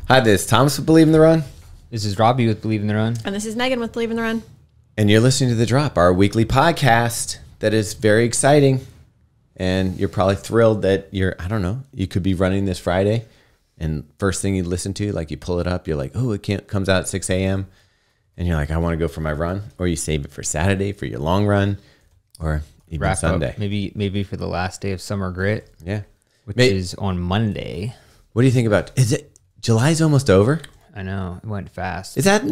Hi, this is Thomas with Believe in the Run. This is Robbe with Believe in the Run. And this is Megan with Believe in the Run. And you're listening to The Drop, our weekly podcast that is very exciting. And you're probably thrilled that you could be running this Friday. And first thing you listen to, like you pull it up, you're like, oh, comes out at 6 a.m. And you're like, I want to go for my run. Or you save it for Saturday for your long run. Or even Wrap Sunday. Up, maybe for the last day of Summer Grit. Yeah. Which is on Monday. What do you think about, July's almost over? I know, it went fast. Is that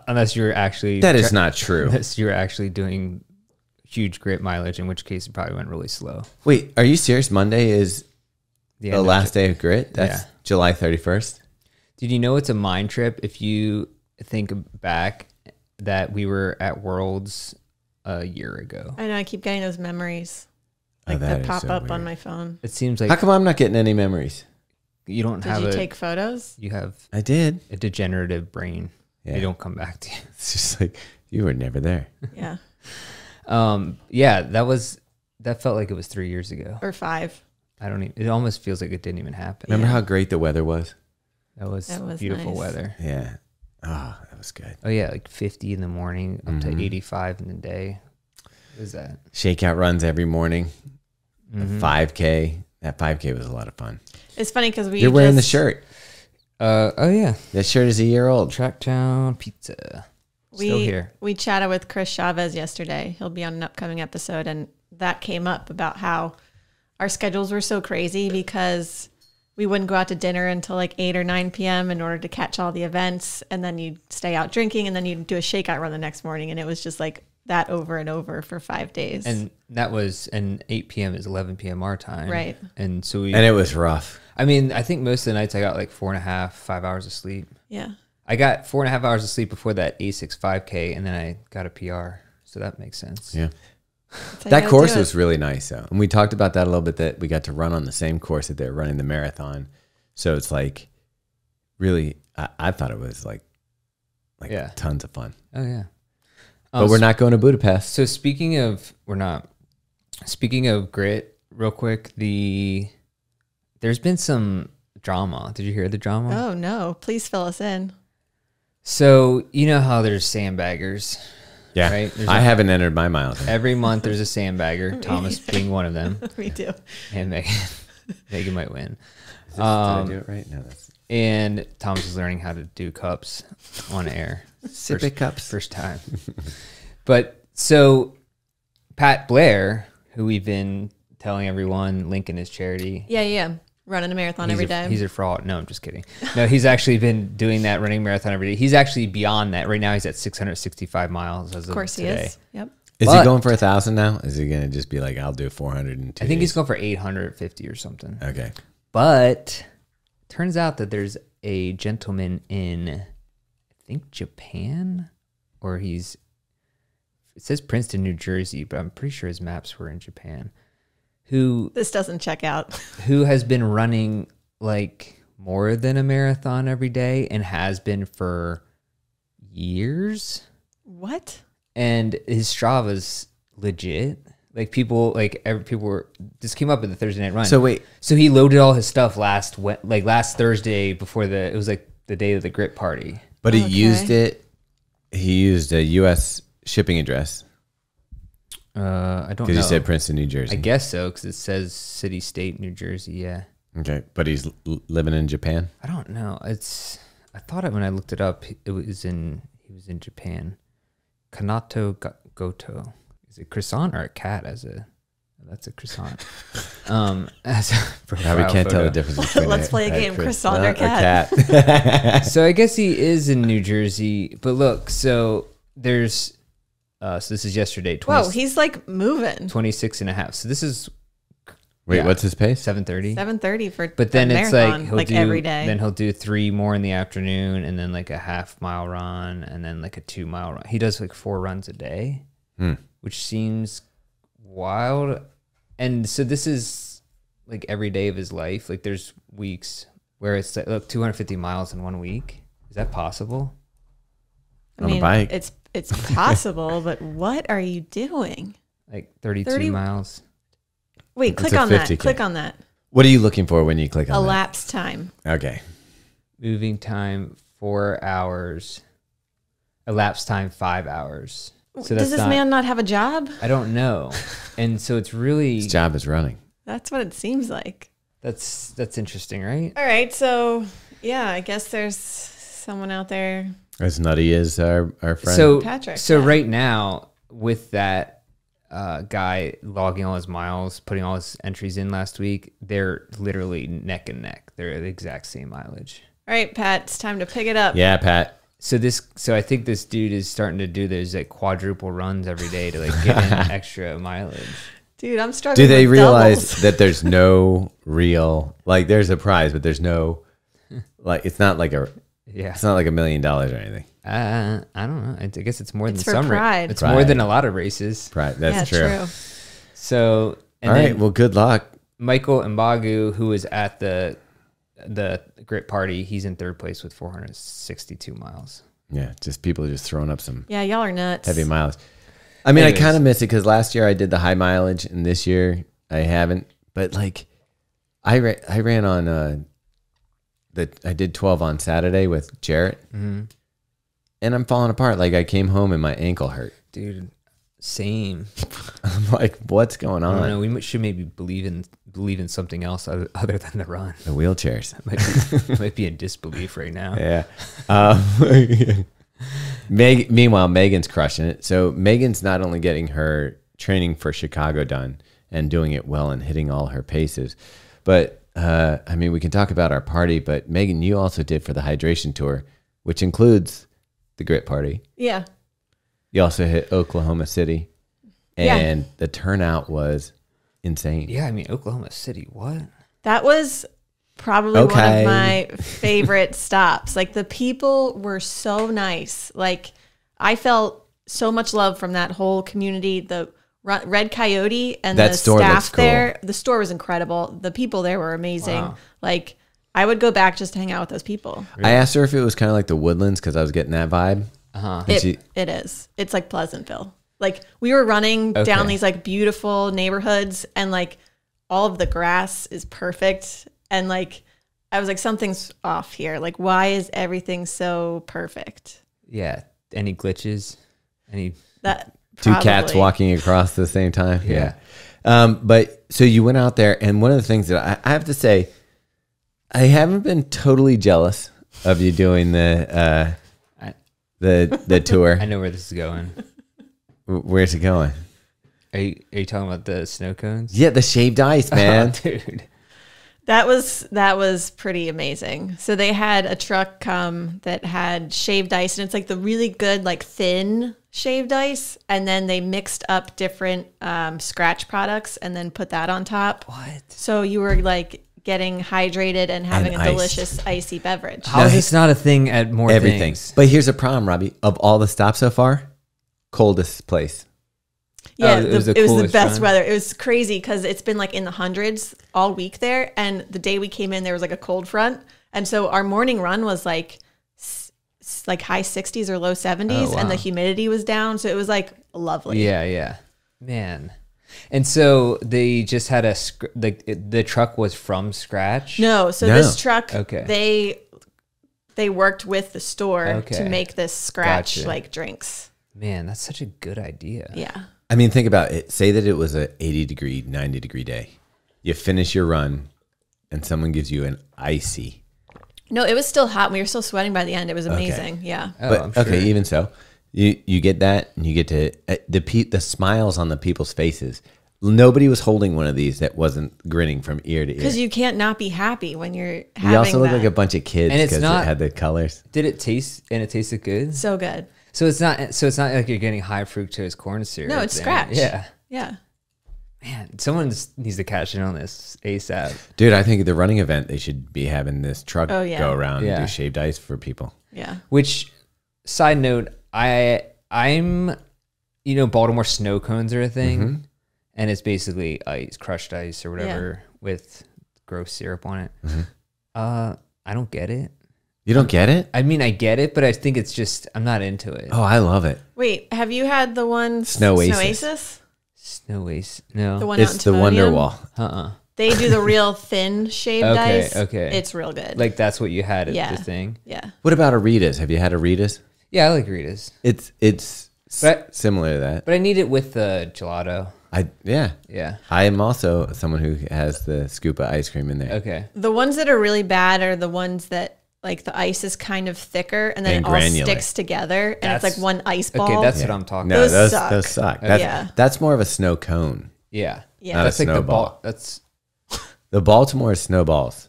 unless you're actually... That is not true. Unless you're actually doing huge grit mileage, in which case it probably went really slow. Wait, are you serious? Monday is the last day of grit? That's July 31st? Did you know it's a mind trip if you think back that we were at Worlds a year ago? I know, I keep getting those memories. Like that pop up on my phone. It seems like... How come I'm not getting any memories? You don't have... Did you take photos? You have... I did. A degenerative brain. Yeah. They don't come back to you. It's just like, you were never there. Yeah. That felt like it was 3 years ago. Or 5. It almost feels like it didn't even happen. Remember how great the weather was? That was beautiful nice. Weather. Yeah. Oh, that was good. Oh yeah, like 50 in the morning up to 85 in the day. What is that? Shakeout runs every morning. 5K. That 5K was a lot of fun. It's funny because You're wearing the shirt. Oh yeah. That shirt is a year old. Tracktown Pizza. Still here. We chatted with Chris Chavez yesterday. He'll be on an upcoming episode, and that came up about how our schedules were so crazy because we wouldn't go out to dinner until like 8 or 9 p.m. in order to catch all the events, and then you'd stay out drinking, and then you'd do a shakeout run the next morning, and it was just like that over and over for 5 days. And 8 p.m. is 11 p.m. our time. Right. And so and it was rough. I mean, I think most of the nights I got like 4.5, 5 hours of sleep. Yeah. I got 4.5 hours of sleep before that Asics 5K, and then I got a PR. So that makes sense. Yeah. That course was really nice, though. And we talked about that a little bit, that we got to run on the same course that they're running the marathon. So it's like, really, I thought it was like tons of fun. Oh, yeah. But we're not going to Budapest. So speaking of grit, real quick, there's been some drama. Did you hear the drama? Oh, no. Please fill us in. So you know how there's sandbaggers. Yeah, right? I haven't entered my miles. Every month there's a sandbagger, Thomas being one of them. Me too. And Megan might win. Did I do it right? No, and Thomas is learning how to do cups on air. Sip cups. First time. But so Pat Blair, who we've been telling everyone, Lincoln is charity. Yeah. Running a marathon every day. He's a fraud. No, I'm just kidding. No, he's actually been doing that, running marathon every day. He's actually beyond that. Right now he's at 665 miles as of course today. He is. Yep. Is he going for 1,000 now? Is he going to just be like, I'll do 400 in 2 I think days? he's going for 850 or something. Okay. But turns out that there's a gentleman in, I think, Japan, or it says Princeton, New Jersey, but I'm pretty sure his maps were in Japan. This doesn't check out. Who has been running like more than a marathon every day and has been for years. What? And his Strava's legit. Like people were, this came up at the Thursday night run. So wait. So he loaded all his stuff last Thursday before it was like the day of the grit party. But he used a U.S. shipping address. I don't know. Because you said Princeton, New Jersey. I guess so, because it says city, state, New Jersey, yeah. Okay, but he's living in Japan? I don't know. I thought when I looked it up, he was in Japan. Kanato Goto. Is it croissant or a cat that's a croissant. As a Now we can't tell the difference between Let's play a game, croissant or cat. So I guess he is in New Jersey, but look, so there's... so this is yesterday. Whoa, he's like moving. 26.5. So this is... Wait, what's his pace? 7:30. 7:30 for But then it's marathon, like every day. Then he'll do 3 more in the afternoon, and then like a half-mile run, and then like a 2-mile run. He does like 4 runs a day, which seems wild. And so this is like every day of his life. Like there's weeks where it's like, look, 250 miles in 1 week. Is that possible? I mean, on a bike. It's possible, but what are you doing? Like 32 miles. Wait, click on that. Click on that. What are you looking for when you click on that? Elapsed time. Okay. moving time 4 hours, elapsed time 5 hours. So Does this man not have a job? I don't know. And so it's really... His job is running. That's what it seems like. That's interesting, right? All right. So, yeah, I guess there's someone out there. As nutty as our friend. So, Patrick, so yeah. right now, with that guy logging all his miles, putting all his entries in last week, they're literally neck and neck. They're the exact same mileage. All right, Pat, it's time to pick it up. Yeah, Pat. So I think this dude is starting to do those like quadruple runs every day to like get in extra mileage. Dude, I'm struggling. Do they with realize doubles. that there's no real, like there's a prize, but there's no, like it's not like it's not like $1 million or anything. I don't know. I guess it's more It's than for some pride. It's Pride. more than a lot of races. Right, that's Yeah, true. So, and All then right, well, good luck. Michael Mbagu, who was at the grit party, he's in third place with 462 miles. Yeah, just people just throwing up some Yeah, y'all are nuts. heavy mileage. I mean, Anyways. I kind of miss it because last year I did the high mileage, and this year I haven't. But like, I ran on I did 12 on Saturday with Jarrett, and I'm falling apart. Like I came home and my ankle hurt. Dude, same. I'm like, what's going I on? don't know. We should maybe believe in something else other than the run. The wheelchairs. Might be in disbelief right now. Yeah. Meanwhile, Megan's crushing it. So Megan's not only getting her training for Chicago done and doing it well and hitting all her paces, but I mean, we can talk about our party, but Megan, you also did for the hydration tour, which includes the grit party. Yeah. You also hit Oklahoma City, and the turnout was insane. Yeah, I mean, Oklahoma City, what? That was probably one of my favorite stops. Like the people were so nice. Like I felt so much love from that whole community. The Red Coyote and That the store looks staff cool. there. The store was incredible. The people there were amazing. Wow. Like I would go back just to hang out with those people. I asked her if it was kind of like the Woodlands because I was getting that vibe. Uh-huh. And It is. It's like Pleasantville. Like we were running down these like beautiful neighborhoods and like all of the grass is perfect. And like, I was like, something's off here. Like, why is everything so perfect? Yeah. Any glitches? That Two cats probably. walking across at the same time. Yeah. But so you went out there, and one of the things that I have to say, I haven't been totally jealous of you doing the tour. I know where this is going. Where's it going? Are you talking about the snow cones? Yeah, the shaved ice, man. Oh, dude. That was pretty amazing. So they had a truck come that had shaved ice, and it's like the really good, like thin shaved ice. And then they mixed up different Skratch products and then put that on top. What? So you were like getting hydrated and having And a ice. delicious icy beverage. How is this not a thing at more Everything. things? But here's a problem, Robbie. Of all the stops so far, coldest place. Yeah, it was the it was the coolest best run. weather. It was crazy because it's been like in the hundreds all week there. And the day we came in, there was like a cold front. And so our morning run was like high 60s or low 70s. Oh, wow. And the humidity was down. So it was like lovely. Yeah. Man. And so they just had the truck was from Skratch? No, so No. this truck, Okay. they worked with the store Okay. to make this Skratch Gotcha. like drinks. Man, that's such a good idea. Yeah. I mean, think about it. Say that it was a 80 degree, 90 degree day. You finish your run, and someone gives you an icy. No, it was still hot. We were still sweating by the end. It was amazing. Yeah. Oh, But I'm sure. okay, even so, you get that, and you get to the smiles on the people's faces. Nobody was holding one of these that wasn't grinning from ear to ear. Because you can't not be happy when you're having You also look that. like a bunch of kids And it's because it not- had the colors. Did it taste and it tasted good? So good. So it's not like you're getting high fructose corn syrup. No, it's then. Skratch. Yeah. Yeah. Man, someone needs to cash in on this ASAP. Dude, I think at the running event, they should be having this truck Oh, yeah. go around Yeah. and do shaved ice for people. Yeah. Which, side note, I'm Baltimore snow cones are a thing, and it's basically ice, crushed ice or whatever with gross syrup on it. I don't get it. You don't get it? I mean, I get it, but I think it's just I'm not into it. Oh, I love it. Wait, have you had the one Snow Oasis. Oasis? Snow Ace, no. The one out in It's the Wonder Timonium? Wall. They do the real thin shaved ice. Okay. It's real good. Like that's what you had at Yeah. the thing. Yeah. What about Aritas? Have you had Aritas? Yeah, I like Rita's, It's But- similar to that. but I need it with the gelato. Yeah. Yeah. I am also someone who has the scoop of ice cream in there. Okay. The ones that are really bad are the ones that like the ice is kind of thicker and then And it all granular. sticks together and it's That's- like one ice ball. Okay, that's what I'm talking No, about. Those suck. That's, that's more of a snow cone. Yeah. Yeah. Not That's a like the snowball. ball. That's The Baltimore is snowballs.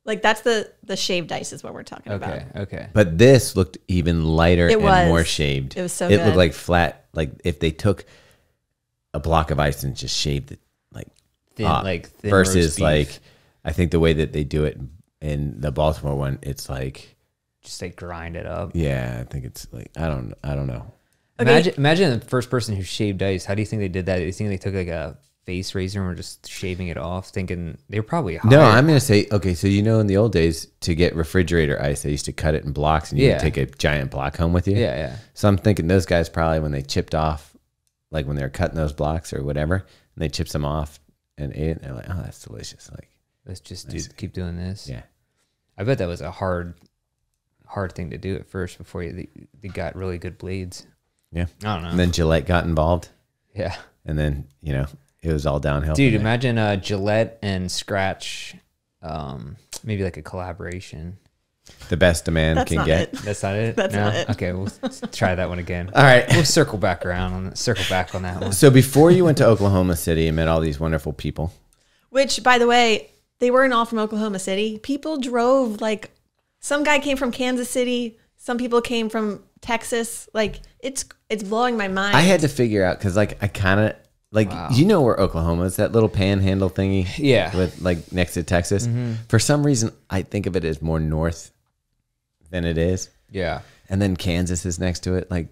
Like that's the shaved ice is what we're talking about. okay. Okay. But this looked even lighter It and was. more shaved. It was so It good. looked like flat, like if they took a block of ice and just shaved it like Thin, off. like thin roast versus beef. like I think the way that they do it in the Baltimore one, it's like Just like grind it up. yeah, I think it's like I don't know. Okay. Imagine the first person who shaved ice. How do you think they did that? Do you think they took like a face razor and were just shaving it off? Thinking they were probably high. No, I'm gonna say okay. So you know, in the old days, to get refrigerator ice, they used to cut it in blocks, and you Yeah. would take a giant block home with you. Yeah, yeah. So I'm thinking those guys probably when they chipped off, like when they were cutting those blocks or whatever, and they chipped them off and ate it. And they're like, oh, that's delicious. Like, Let's just keep doing this. yeah, I bet that was a hard thing to do at first before they got really good blades. yeah. I don't know. And then Gillette got involved, Yeah. and then it was all downhill. Dude, from there. imagine Gillette and Skratch, maybe like a collaboration. The best a man That's can not get. it. That's not it? That's No? not it. Okay, we'll try that one again. All right. We'll circle back on that one. So before you went to Oklahoma City and met all these wonderful people, Which, by the way, they weren't all from Oklahoma City. People drove like some guy came from Kansas City. Some people came from Texas. Like it's blowing my mind. I had to figure out because like I kind of like you know where Oklahoma is, that little panhandle thingy. Yeah. With like next to Texas. For some reason, I think of it as more north than it is. Yeah. And then Kansas is next to it. Like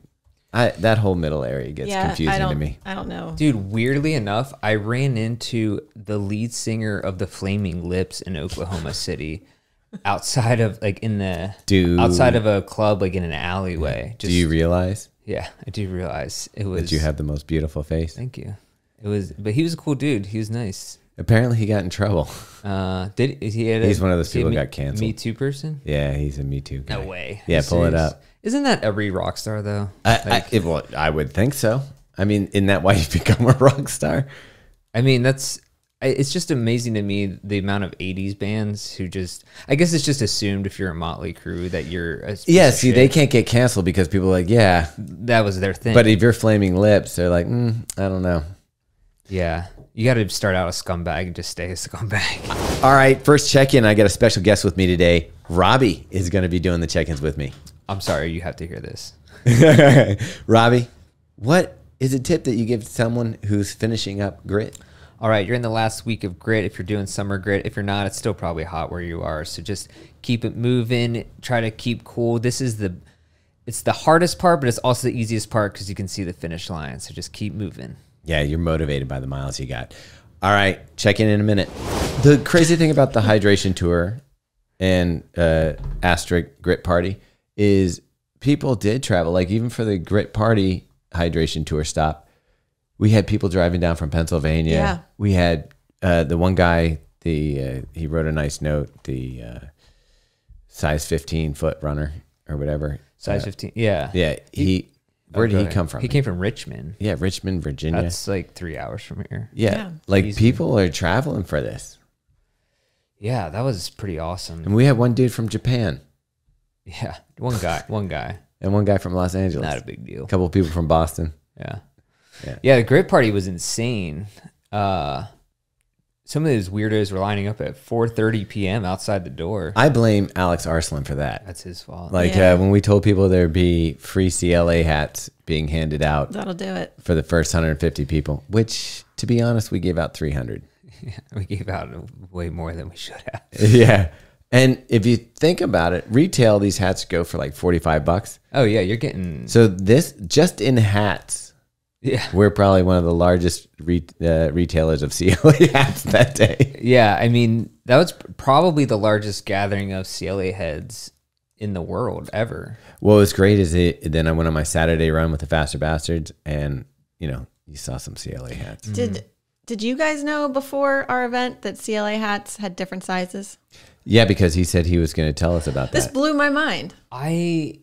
that whole middle area gets confusing to me. I don't know. Dude, weirdly enough, I ran into the lead singer of the Flaming Lips in Oklahoma City outside of like outside of a club, like in an alleyway. Do you realize Yeah, I do realize it was. that you have the most beautiful face? Thank you. It was, but he was a cool dude. He was nice. Apparently, he got in trouble. He's one of those people who got canceled. Me Too person? Yeah, he's a Me Too guy. No way. Yeah, Are you pull it serious? up. Isn't that every rock star though? I would think so. I mean, isn't that why you become a rock star? I mean, it's just amazing to me the amount of 80s bands who just, I guess it's just assumed if you're a Motley Crue that you're a piece Yeah, of see, shit. they can't get canceled because people are like, yeah. That was their thing. But if you're Flaming Lips, they're like, I don't know. Yeah. You got to start out a scumbag and just stay a scumbag. All right, first check-in. I got a special guest with me today. Robbie is going to be doing the check-ins with me. I'm sorry, you have to hear this. Robbie, what is a tip that you give to someone who's finishing up grit? All right, you're in the last week of grit. If you're doing summer grit, if you're not, it's still probably hot where you are. So just keep it moving. Try to keep cool. It's the hardest part, but it's also the easiest part because you can see the finish line. So just keep moving. Yeah, you're motivated by the miles you got. All right, check in a minute. The crazy thing about the hydration tour and asterisk grit party is people did travel. Like even for the grit party hydration tour stop, we had people driving down from Pennsylvania. Yeah. We had the one guy, he wrote a nice note, the size 15 foot runner or whatever. Size 15. Yeah. Yeah, where did he come from? He came from Richmond. Yeah, Richmond, Virginia. That's like 3 hours from here. Yeah, like Easy. people are traveling for this. Yeah, that was pretty awesome. And we had one dude from Japan Yeah, one guy. and one guy from Los Angeles. Not a big deal. A couple of people from Boston. Yeah. Yeah. Yeah, the grit party was insane. Some of those weirdos were lining up at 4:30 p.m. outside the door. I blame Alex Arslan for that. That's his fault. Like Yeah. when we told people there'd be free CLA hats being handed out That'll do it. for the first 150 people, which, to be honest, we gave out 300. Yeah, we gave out way more than we should have. Yeah. And if you think about it, retail, these hats go for like $45. Oh yeah, you're getting. So this, just in hats, Yeah. we're probably one of the largest retailers of CLA hats that day. Yeah, I mean that was probably the largest gathering of CLA heads in the world ever. What was great is then I went on my Saturday run with the Faster Bastards, and you saw some CLA hats. Did you guys know before our event that CLA hats had different sizes? Yeah, because he said he was going to tell us about This that. blew my mind. Wait,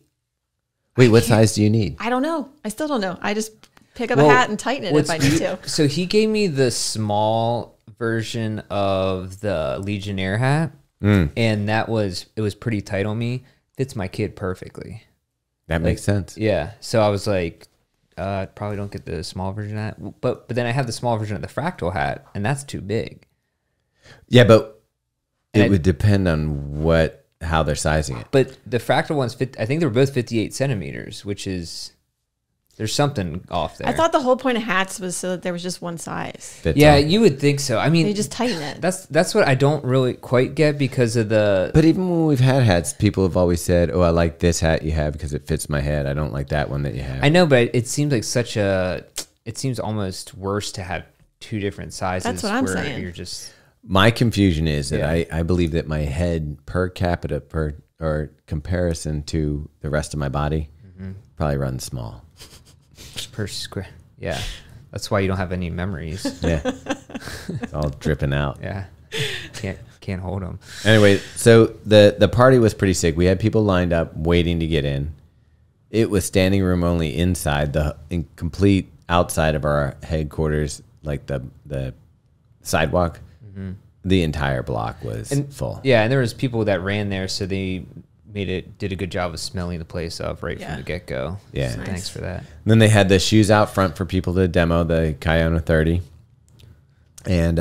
what size do you need? I don't know. I still don't know. I just pick up a hat and tighten it if I need to. So he gave me the small version of the Legionnaire hat, and it was pretty tight on me. Fits my kid perfectly. That makes sense. Yeah. So I was like, probably don't get the small version of that. But then I have the small version of the Fractal hat, and that's too big. Yeah, but it would depend on how they're sizing it. But the Fractal ones fit. I think they were both 58 centimeters, which is there's something off there. I thought the whole point of hats was so that there was just one size. Yeah, you would think so. I mean, They just tighten it. that's what I don't really quite get because of the. But even when we've had hats, people have always said, "Oh, I like this hat you have because it fits my head. I don't like that one that you have." I know, but it seems like it seems almost worse to have two different sizes. That's what I'm where saying. You're just. My confusion is that I believe that my head per capita or comparison to the rest of my body probably runs small. Per square. Yeah. That's why you don't have any memories. Yeah, it's all dripping out. Yeah. Can't hold them. Anyway, so the party was pretty sick. We had people lined up waiting to get in. It was standing room only inside, the complete outside of our headquarters, like the sidewalk. The entire block was full. Yeah, and there was people that ran there, so they did a good job of smelling the place up right from the get-go. Yeah. So Nice. thanks for that. And then they had the shoes out front for people to demo the Kayano 30. And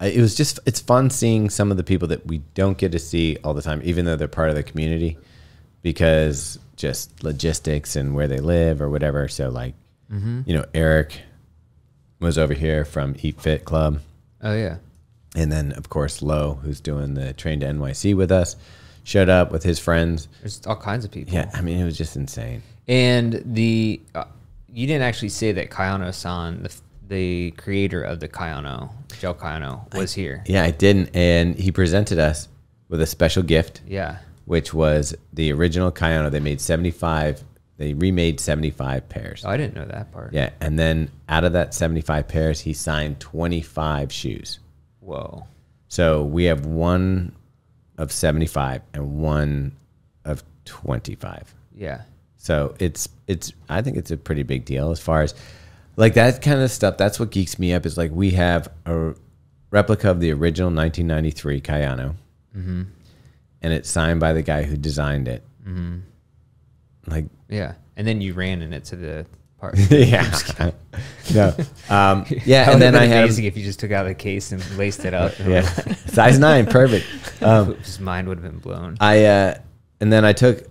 it's fun seeing some of the people that we don't get to see all the time, even though they're part of the community, because just logistics and where they live or whatever. So like, Eric was over here from Eat Fit Club. Oh, yeah. And then, of course, Lo, who's doing the Train to NYC with us, showed up with his friends. There's all kinds of people. Yeah, I mean, it was just insane. And you didn't actually say that Kayano-san, the creator of the Kayano, Gel Kayano, was here. Yeah, I didn't. And he presented us with a special gift, Yeah. which was the original Kayano. They remade 75 pairs. Oh, I didn't know that part. Yeah, and then out of that 75 pairs, he signed 25 shoes. Whoa. So we have one of 75 and one of 25. Yeah. So I think it's a pretty big deal as far as like that kind of stuff. That's what geeks me up is like we have a replica of the original 1993 Kayano, and it's signed by the guy who designed it. Like, Yeah. And then you ran in it to the park. yeah, no, yeah. And then I had amazing if you just took out the case and laced it up. yeah, size 9, perfect. His mind would have been blown. And then I took.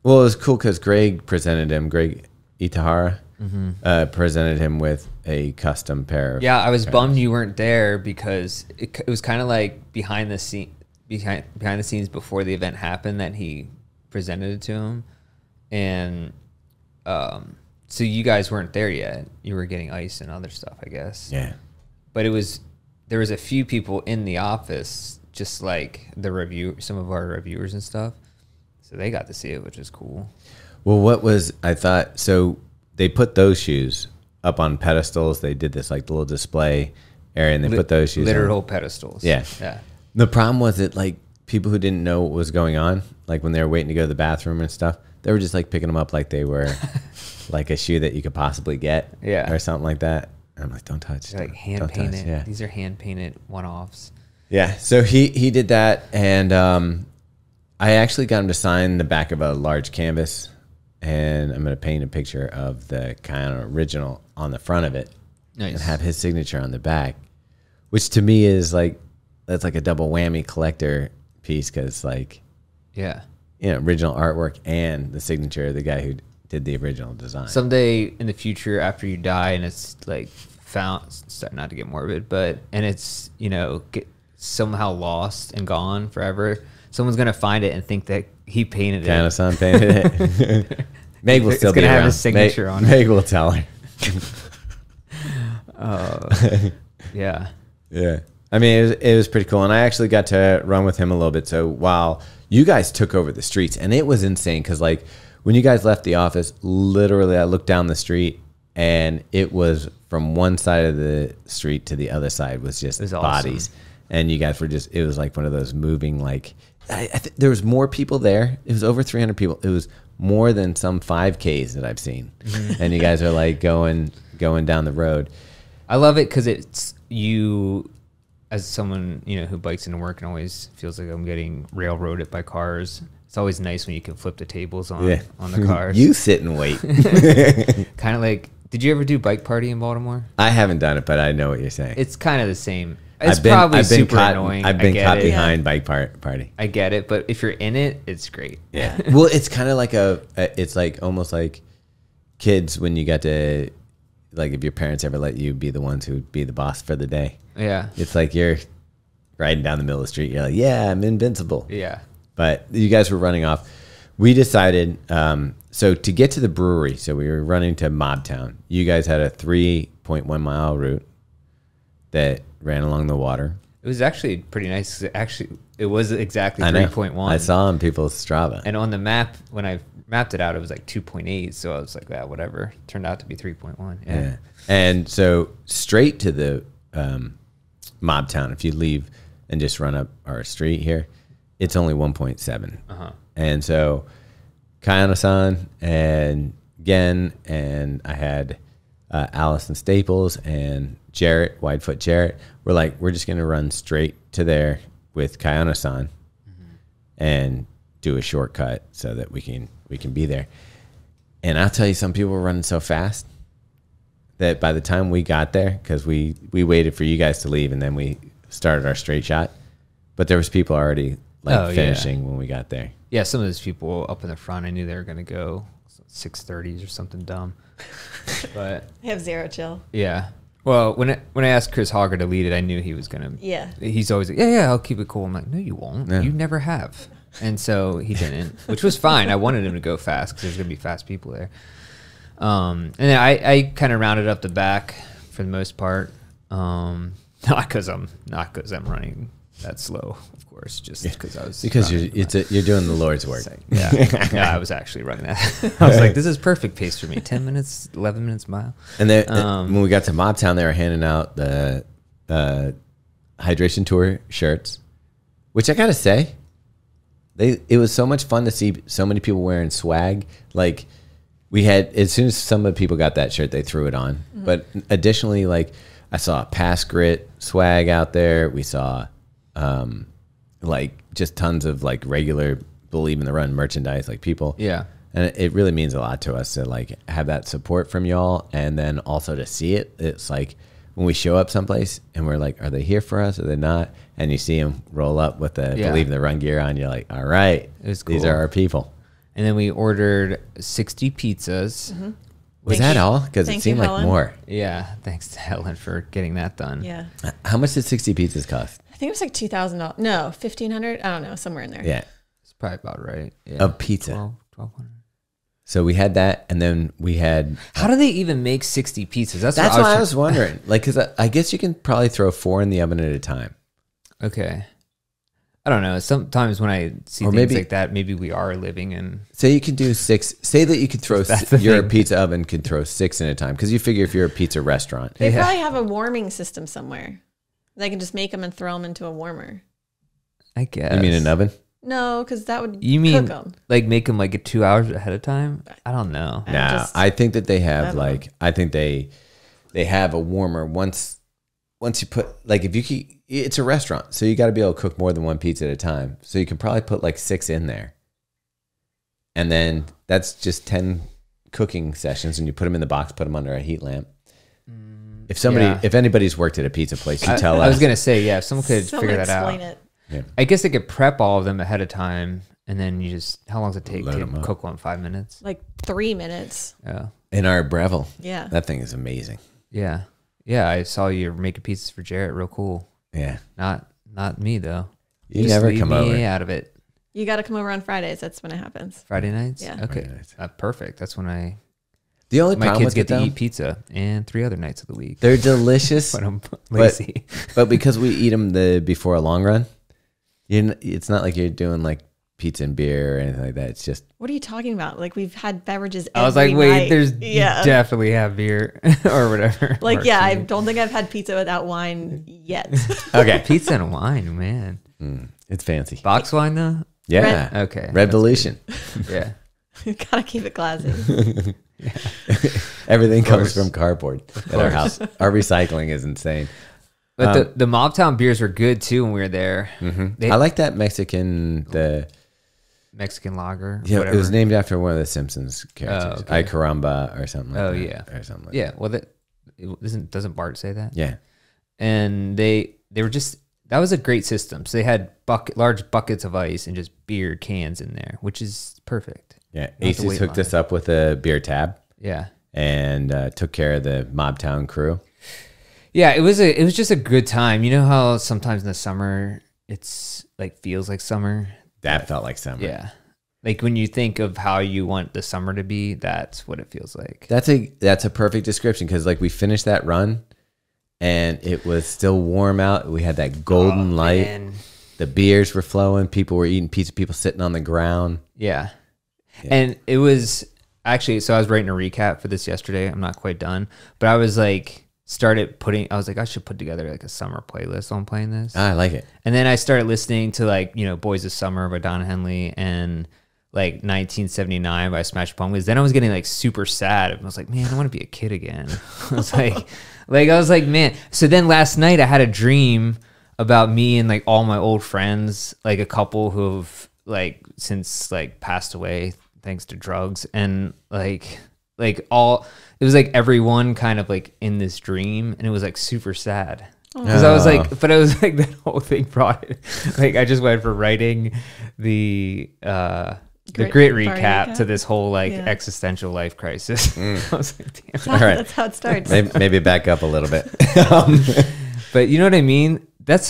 Well, it was cool because Greg Itahara presented him with a custom pair. Yeah, I was bummed you weren't there because it was kind of like behind the scenes before the event happened that he presented it to him, and so you guys weren't there yet. You were getting ice and other stuff, I guess. Yeah. But there was a few people in the office, just like some of our reviewers and stuff. So they got to see it, which is cool. Well, I thought, so they put those shoes up on pedestals. They did this like little display area and they put those shoes literal on. pedestals. Yeah. Yeah. The problem was that like people who didn't know what was going on, like when they were waiting to go to the bathroom and stuff, they were just like picking them up like they were like a shoe that you could possibly get. Yeah. Or something like that. And I'm like, don't touch. Like hand painted. Yeah. These are hand painted one-offs. Yeah. So he did that. And I actually got him to sign the back of a large canvas. And I'm going to paint a picture of the Kayano original on the front of it. Nice. And have his signature on the back. Which to me is like, that's like a double whammy collector piece because like, yeah, original artwork and the signature of the guy who did the original design. Someday in the future, after you die, and it's like not to get morbid, and it's get somehow lost and gone forever. Someone's gonna find it and think that he painted it. Kayano-san painted it. Meg will still be gonna around. have his signature on it. Meg will tell her. Yeah. Yeah. I mean, it was pretty cool. And I actually got to run with him a little bit. So while you guys took over the streets, and it was insane because, like, when you guys left the office, literally I looked down the street and it was from one side of the street to the other side was just bodies. Awesome. And you guys were just, it was like one of those moving, like, I think there was more people there. It was over 300 people. It was more than some 5Ks that I've seen. And you guys are like going down the road. I love it because it's you, as someone, you know, who bikes into work and always feels like I'm getting railroaded by cars. It's always nice when you can flip the tables on the cars. You sit and wait. Kind of like, did you ever do bike party in Baltimore? I haven't done it, but I know what you're saying. It's kind of the same. It's probably super annoying. I've been caught behind bike party. I get it, but if you're in it, it's great. Yeah. Well, it's kind of like it's like almost like kids when you get to, like, if your parents ever let you be the ones who be the boss for the day. Yeah. It's like you're riding down the middle of the street. You're like, yeah, I'm invincible. Yeah. But you guys were running off. We decided, so to get to the brewery, so we were running to Mobtown. You guys had a 3.1 mile route that ran along the water. It was actually pretty nice. It was exactly 3.1. I saw on people's Strava. And on the map, when I mapped it out, it was like 2.8. So I was like, yeah, whatever. Turned out to be 3.1. Yeah. And so straight to the Mobtown, if you leave and just run up our street here, it's only 1.7. And so Kayano-san and Gen and I had Allison Staples and Jarrett, Widefoot Jarrett, we're like, we're just going to run straight to there with Kayano-san and do a shortcut so that we can be there. And I'll tell you, some people were running so fast that by the time we got there, because we waited for you guys to leave and then we started our straight shot, but there was people already finishing when we got there. Yeah, some of those people up in the front, I knew they were going to go 6:30s or something dumb. But they have zero chill. Yeah. Well, when I asked Chris Hogger to lead it, I knew he was going to. Yeah. He's always like, yeah, I'll keep it cool. I'm like, no, you won't. Yeah. You never have. And so he didn't, which was fine. I wanted him to go fast because there's going to be fast people there. And then I kind of rounded up the back for the most part. Not because I'm running that slow, of course, just because I was you're doing the Lord's work. Yeah, I was actually running that. I was like, this is perfect pace for me. 10 minutes, 11 minutes mile. And then when we got to Mobtown, they were handing out the Hydration Tour shirts, which I gotta say, it was so much fun to see so many people wearing swag. Like, we had, as soon as some of the people got that shirt, they threw it on. But additionally, like, I saw Pass Grit swag out there. We saw like just tons of like regular Believe in the Run merchandise, like people. Yeah. And it really means a lot to us to like have that support from y'all. And then also to see it. It's like when we show up someplace and we're like, are they here for us? Are they not? And you see them roll up with the Believe in the Run gear on. You're like, all right, these are our people. And then we ordered 60 pizzas. Was that all? Because it seemed like more. Yeah. Thanks to Helen for getting that done. Yeah. How much did 60 pizzas cost? I think it was like $2,000. No, $1,500. I don't know, somewhere in there. Yeah. It's probably about right. Yeah. Of pizza. 1,200. So we had that, and then we had. How do they even make 60 pizzas? That's what I was wondering. Like, because I guess you can probably throw 4 in the oven at a time. Okay. I don't know. Sometimes when I see things like that, maybe we are living in. Say you can do 6. Say that you could throw. Your pizza oven could throw 6 in a time, because you figure if you're a pizza restaurant, they probably have a warming system somewhere. They can just make them and throw them into a warmer. I guess. You mean an oven? No, because that would cook them. Like make them like 2 hours ahead of time? I don't know. Nah, I think that they have like, I think they have a warmer once you put, like, if you keep, it's a restaurant, so you got to be able to cook more than one pizza at a time. So you can probably put like 6 in there. And then that's just 10 cooking sessions, and you put them in the box, put them under a heat lamp. If anybody's worked at a pizza place, you tell us. I was going to say, if someone could figure that out. It. Yeah. I guess they could prep all of them ahead of time, and then you just, how long does it take to cook one? 5 minutes? Like 3 minutes. Yeah. In our Breville. Yeah. That thing is amazing. Yeah. Yeah, I saw you making pizzas for Jarrett. Real cool. Yeah. Not me, though. You just never come over. Out of it. You got to come over on Fridays. That's when it happens. Friday nights? Yeah. Okay. Friday nights. Perfect. That's when my kids get to eat pizza, and 3 other nights of the week. They're delicious. But I'm lazy. But because we eat them before a long run, it's not like you're doing like pizza and beer or anything like that. It's just What are you talking about? Like we've had beverages. I was like, wait, night. there's you definitely have beer or whatever. Like, yeah, I don't think I've had pizza without wine yet. okay. Pizza and wine, man. It's fancy. Box wine though? Yeah. Okay. Revolution. Yeah. You gotta keep it classy. Everything comes from cardboard at our house. Our recycling is insane. But the Mobtown beers were good too when we were there. I like that Mexican, the Mexican lager. yeah, whatever. it was named after one of the Simpsons characters, okay. Ay Caramba or something like that. Yeah. Or something like Yeah. that. Well, doesn't Bart say that? Yeah. And they were just, that was a great system. So they had large buckets of ice and just beer cans in there, which is perfect. Yeah. Not to Asics wait hooked line. us up with a beer tab Yeah. and took care of the Mobtown crew. Yeah, it was just a good time. You know how sometimes in the summer it's like feels like summer? That felt like summer. Yeah. Like when you think of how you want the summer to be, that's what it feels like. That's a perfect description because like we finished that run and it was still warm out. We had that golden light. Man. The beers were flowing. People were eating pizza. People sitting on the ground. Yeah. And it was actually, so I was writing a recap for this yesterday. I'm not quite done, but I was like, I was like, I should put together like a summer playlist on playing this. I like it. And then I started listening to like, Boys of Summer by Don Henley and like 1979 by Smash Pumpkins. Then I was getting like super sad. I was like, man, I want to be a kid again. I was like, man. So then last night I had a dream about me and like all my old friends, like a couple who've like since like passed away thanks to drugs, and like all, it was like everyone kind of like in this dream, and it was like super sad because I was like, but it was like that whole thing brought it. Like I just went from writing the grit recap to this whole like existential life crisis. I was like, damn. All right. That's how it starts. Maybe back up a little bit. But you know what I mean? That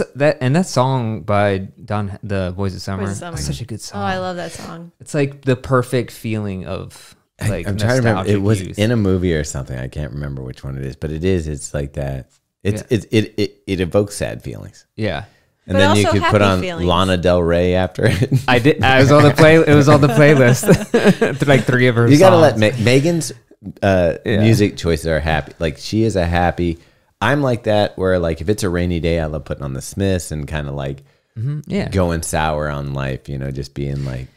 song by the Boys of Summer, is such a good song. Oh, I love that song. It's like the perfect feeling of like I'm trying to remember. It was youth. in a movie or something. I can't remember which one it is, but it is. It's like that. It evokes sad feelings. Yeah. And But then you also could put happy on feelings. Lana Del Rey after it. I did. It was on the playlist. Like 3 of her. You got to songs. let Megan's music choices are happy. Like she is a happy. I'm like that where like if it's a rainy day, I love putting on the Smiths and kind of like going sour on life. Just being like.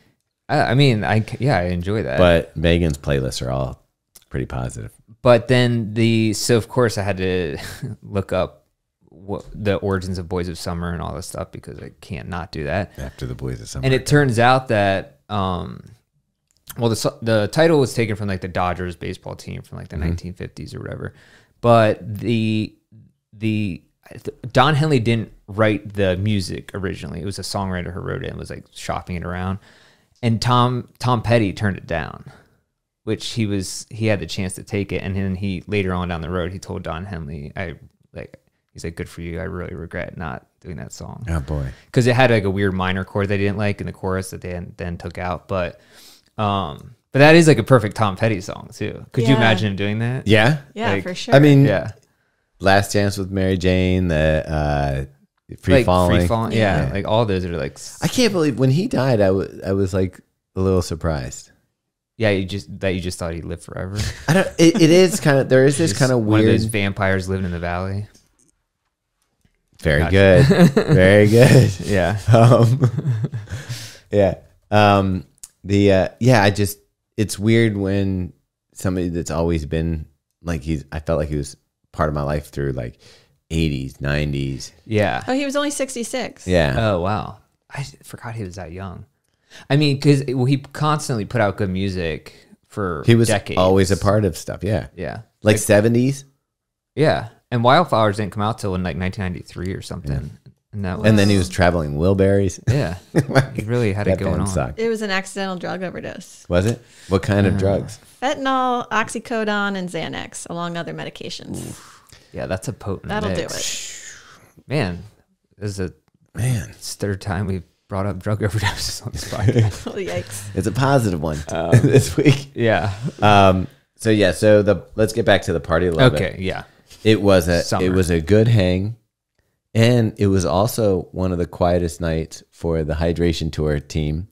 I mean, I enjoy that. But Megan's playlists are all pretty positive. But then so of course I had to look up the origins of Boys of Summer and all this stuff because I can't not do that. After the Boys of Summer. And it turns out that the title was taken from like the Dodgers baseball team from like the 1950s or whatever. But the Don Henley didn't write the music originally. It was a songwriter who wrote it and was like shopping it around. And Tom Petty turned it down, which he had the chance to take it. And then he later on down the road, he told Don Henley, he's like, good for you. I really regret not doing that song. Oh boy. Because it had like a weird minor chord they didn't like in the chorus that they then took out. But that is like a perfect Tom Petty song too. Could you imagine him doing that? Yeah. Yeah, Like, for sure. I mean, Yeah. Last Chance with Mary Jane, the Free Falling. Yeah. Like all those are like, I can't believe when he died, I was like a little surprised. yeah, you just thought he'd live forever. I don't. It is kind of. There is this kind of One of weird. those vampires living in the valley. Very Gotcha. good. Very good. Yeah. Yeah. It's weird when somebody that's always been like I felt like he was part of my life through like 80s, 90s. Yeah. Oh, he was only 66. Yeah. Oh, wow. I forgot he was that young. I mean, because he constantly put out good music for He was decades. always a part of stuff. Yeah. Yeah. Like 70s. Yeah. And Wildflowers didn't come out till in like 1993 or something. And that was, And then he was traveling Wilburys. yeah. He really had it That going band on. sucked. It was an accidental drug overdose. Was it? What kind of drugs? Fentanyl, oxycodone, and Xanax, along other medications. Yeah, that's a potent That'll do mix. Man, this is Man, it's third time we've brought up drug overdoses on this podcast. Oh, yikes. it's a positive one this week. Yeah. Let's get back to the party a little bit. Okay, yeah. It was Summer. a good hang, and it was also one of the quietest nights for the hydration tour team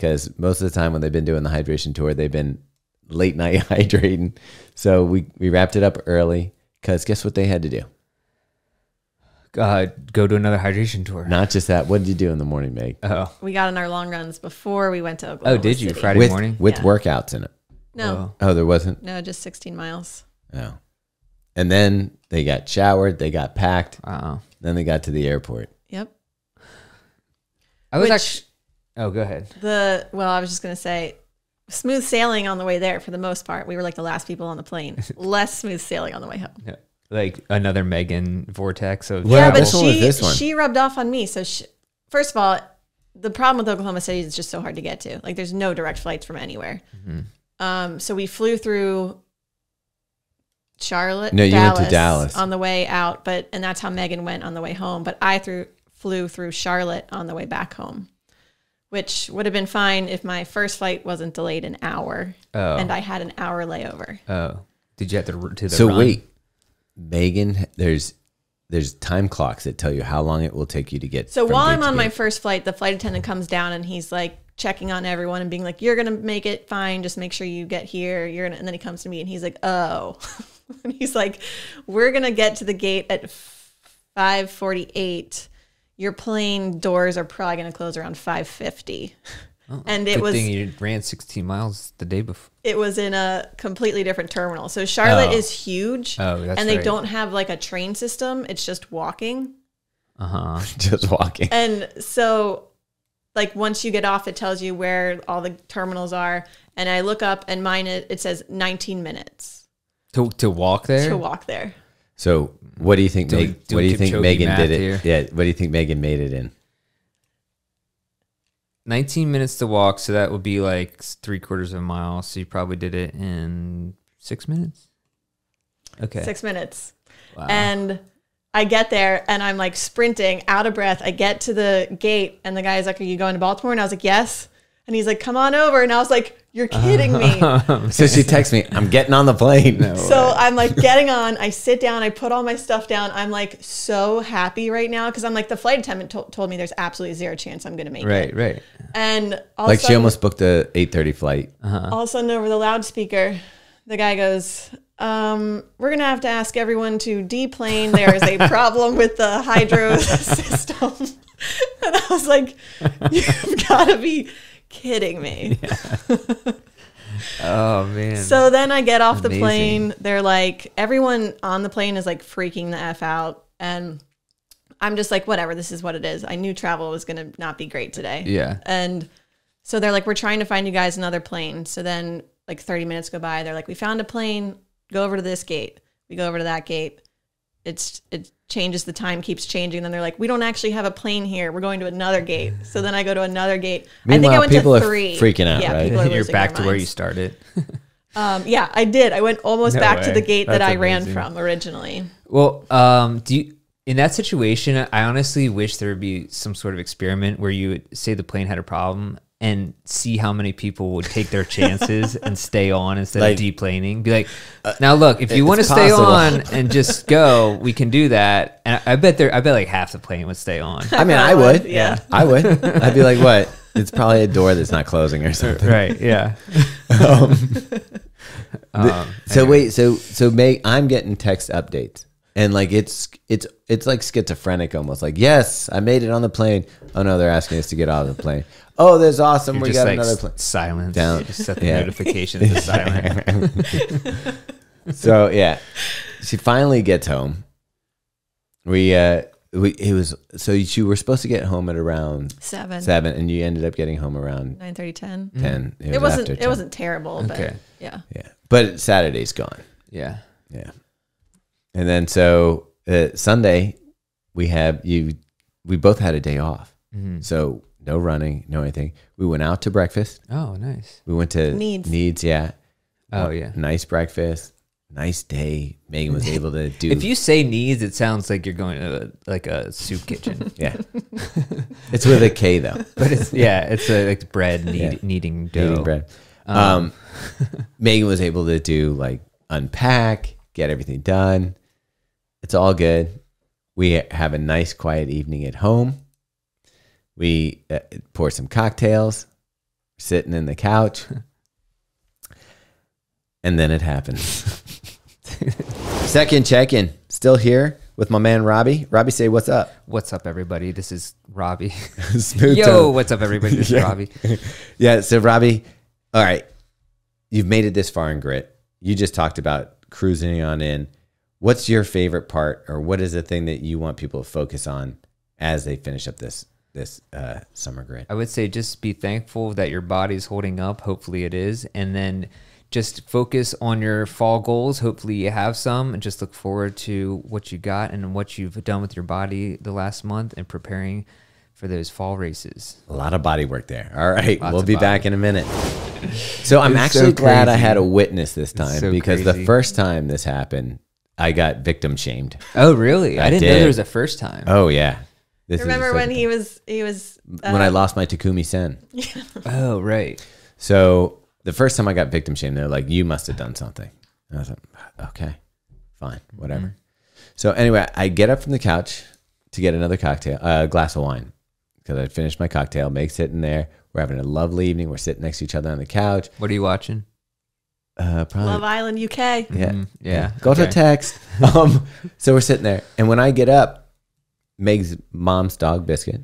because most of the time when they've been doing the hydration tour, they've been late night hydrating. So we wrapped it up early because guess what they had to do? Go to another hydration tour. Not just that. What did you do in the morning, Meg? Oh, We got on our long runs before we went to Oklahoma. oh, did you City. Friday morning? With Yeah. workouts in it. No, Oh, there wasn't? no, just 16 miles. Oh. And then they got showered, they got packed, Wow. then they got to the airport. Yep. I was Which- actually. Oh, go ahead. I was just gonna say, smooth sailing on the way there for the most part. We were like the last people on the plane. Less smooth sailing on the way home. Yeah. Like another Megan vortex of Well, Yeah, but this one was this one. she rubbed off on me. So first of all, the problem with Oklahoma City is it's just so hard to get to. Like there's no direct flights from anywhere. So we flew through Charlotte. No, you went to Dallas. on the way out, and that's how Megan went on the way home. But I flew through Charlotte on the way back home, which would have been fine if my first flight wasn't delayed an hour and I had an hour layover. Oh, did you have to the So run? wait, Megan, there's time clocks that tell you how long it will take you to get. So from while gate I'm to on my gate. first flight, the flight attendant comes down and he's like checking on everyone and being like, "You're gonna make it fine. Just make sure you get here." And then he comes to me and he's like, "Oh," and he's like, "We're gonna get to the gate at 5:48. Your plane doors are probably gonna close around 5:50." And it Good was thing you ran 16 miles the day before. it was in a completely different terminal. So Charlotte Oh. is huge, Oh, that's and they right. don't have like a train system. It's just walking. just walking. And so, like, once you get off, it tells you where all the terminals are. And I look up, and mine, it says 19 minutes To walk there? to walk there. So what do you think? Doing What do you think Kipchoge Megan math did it? here. Yeah. What do you think Megan made it in? 19 minutes to walk, so that would be like 3/4 of a mile. So you probably did it in 6 minutes. Okay. 6 minutes. Wow. And I get there, and I'm like sprinting, out of breath. I get to the gate, and the guy's like, "Are you going to Baltimore?" And I was like, "Yes." And he's like, "Come on over." And I was like, "You're kidding me." So she texts me, "I'm getting on the plane." So I'm like getting on, I sit down, I put all my stuff down. I'm like so happy right now because I'm like, the flight attendant told me there's absolutely zero chance I'm going to make it. Right. And all Like of a she sudden, almost booked a 8:30 flight. all of a sudden over the loudspeaker, the guy goes, we're going to have to ask everyone to deplane. There is a problem with the hydro system. And I was like, you've got to be kidding me. Oh, man. So then I get off the Amazing. plane. They're like, everyone on the plane is like freaking the F out. And I'm just like, whatever, this is what it is. I knew travel was going to not be great today. Yeah. And so they're like, we're trying to find you guys another plane. So then like 30 minutes go by. They're like, we found a plane. Go over to this gate. We go over to that gate. It changes, the time keeps changing. Then they're like, we don't actually have a plane here. We're going to another gate. So then I go to another gate. I think I Meanwhile, went people to are 3. freaking out, right? people are You're losing back their to where you minds. started. Yeah, I did. I went almost No back to way. the gate that That's I ran amazing. from originally. Well, do you, in that situation, I honestly wish there would be some sort of experiment where you would say the plane had a problem and see how many people would take their chances and stay on instead Like, of deplaning. Be like, now look, if you it's want to stay possible. on and just go, we can do that. And I bet like half the plane would stay on. I mean, I would. Yeah. I would. I'd be like, what? It's probably a door that's not closing or something. Right? Yeah. So wait, so Meg, I'm getting text updates, and like it's like schizophrenic almost. Like, yes, I made it on the plane. Oh no, they're asking us to get off the plane. Oh, there's awesome. You're We just got like another plane. silence. Down. You just set the Yeah. notifications to silent. So yeah, she finally gets home. You were supposed to get home at around 7, 7, and you ended up getting home around 9:30, 10. 10. It wasn't. after It 10. wasn't terrible, but Okay. yeah. Yeah, but Saturday's gone. Yeah. Yeah. And then so Sunday we both had a day off. So no running, no anything. We went out to breakfast. Oh, nice. We went to Needs. yeah. Oh, yeah. Nice breakfast. Nice day. Megan was able to do. If you say needs, it sounds like you're going to like a soup kitchen. yeah. It's with a K though. But it's like bread Yeah. kneading dough. Eating bread. Megan was able to do like unpack, get everything done. It's all good. We have a nice quiet evening at home. We pour some cocktails, sitting in the couch. And then it happens. Second check-in. Still here with my man, Robbe. Robbe, say what's up. What's up, everybody? This is Robbe. Smooth Yo, tone. what's up, everybody? This is Robbe. Yeah, so Robbe, all right. You've made it this far in Grit. You just talked about cruising on in. What's your favorite part, or what is the thing that you want people to focus on as they finish up this summer Grit? I would say just be thankful that your body's holding up. Hopefully it is. And then just focus on your fall goals. Hopefully you have some, and just look forward to what you got and what you've done with your body the last month and preparing for those fall races. A lot of body work there. All right, Lots we'll of be body. back in a minute. So I'm It's actually so glad I crazy. had a witness this time so because the crazy. first time this happened, I got victim shamed. Oh, really? I didn't know did. there was a first time. Oh yeah. This is Remember the when second he was time. When I lost my Takumi Sen. Oh, right. So the first time I got victim shamed, they're like, "You must have done something." And I was like, "Okay, fine, whatever." So anyway, I get up from the couch to get another cocktail, glass of wine, because I finished my cocktail. Meg's sitting there. We're having a lovely evening. We're sitting next to each other on the couch. What are you watching? Probably, Love Island UK. yeah, Yeah. Go to okay. text. So we're sitting there, and when I get up, Meg's mom's dog Biscuit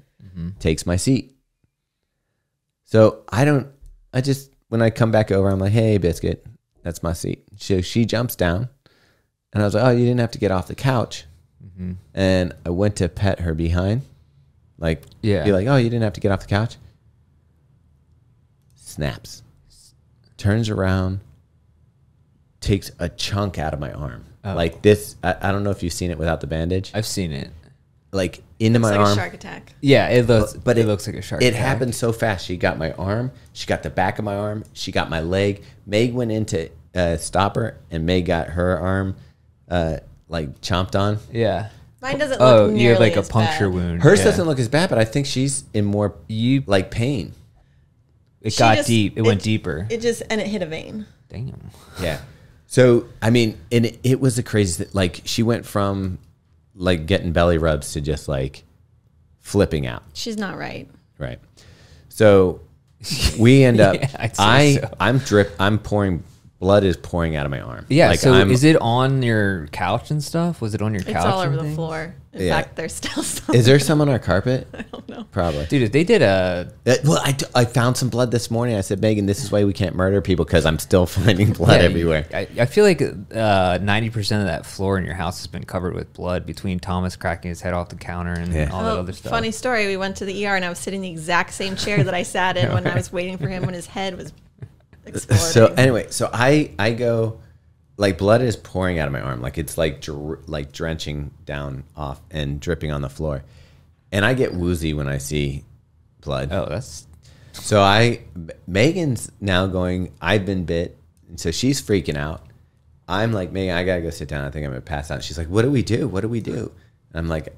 takes my seat. So when I come back over, I'm like, "Hey, Biscuit, that's my seat." She jumps down, and I was like, "Oh, you didn't have to get off the couch." And I went to pet her behind, like, Yeah. be like, "Oh, you didn't have to get off the couch." Snaps, turns around, takes a chunk out of my arm, like this. I don't know if you've seen it without the bandage, I've seen it. like into my It's like arm. a shark attack. Yeah, it looks, But it looks like a shark. It attack. happened so fast. She got my arm. She got the back of my arm. She got my leg. Meg went in to stop her, and Meg got her arm like chomped on. Yeah. Mine doesn't look Oh, nearly you have like a as puncture bad. wound. Hers Yeah. doesn't look as bad, but I think she's in more You. like pain. It She got just- deep. It went deeper. It hit a vein. Damn. Yeah. So I mean, and it was the craziest. Like she went from like getting belly rubs to just like flipping out. She's not right. Right. So we end up. Yeah, I'd say so. I'm pouring. Blood is pouring out of my arm. Yeah. Like So I'm, is it on your couch and stuff? Was it on your couch? It's all over and the things? floor. In Yeah. fact, there's still some. Is there some on our carpet? I don't know. Probably. Dude, if they did a Well, I found some blood this morning. I said, Megan, this is why we can't murder people, because I'm still finding blood Yeah, everywhere. I feel like 90% of that floor in your house has been covered with blood between Thomas cracking his head off the counter and Yeah. all that other stuff. Funny story. We went to the ER and I was sitting in the exact same chair that I sat in when I was waiting for him when his head was exploding. So anyway, so I go, like blood is pouring out of my arm, like it's like like drenching down off and dripping on the floor, and I get woozy when I see blood. Oh, that's So Megan's now going, I've been bit, and so she's freaking out. I'm like, Megan, I gotta go sit down. I think I'm gonna pass out. She's like, what do we do? What do we do? And I'm like,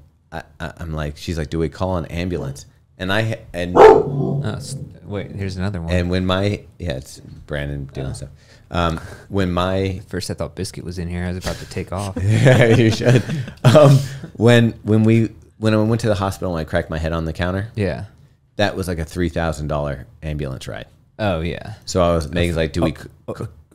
I'm like, she's like, do we call an ambulance? And wait. Here's another one. and when my it's Brandon doing stuff. When my First, I thought Biscuit was in here. I was about to take off. yeah, you should. When I went to the hospital and I cracked my head on the counter, Yeah. that was like a $3,000 ambulance ride. Oh yeah. So Megan's like, do we?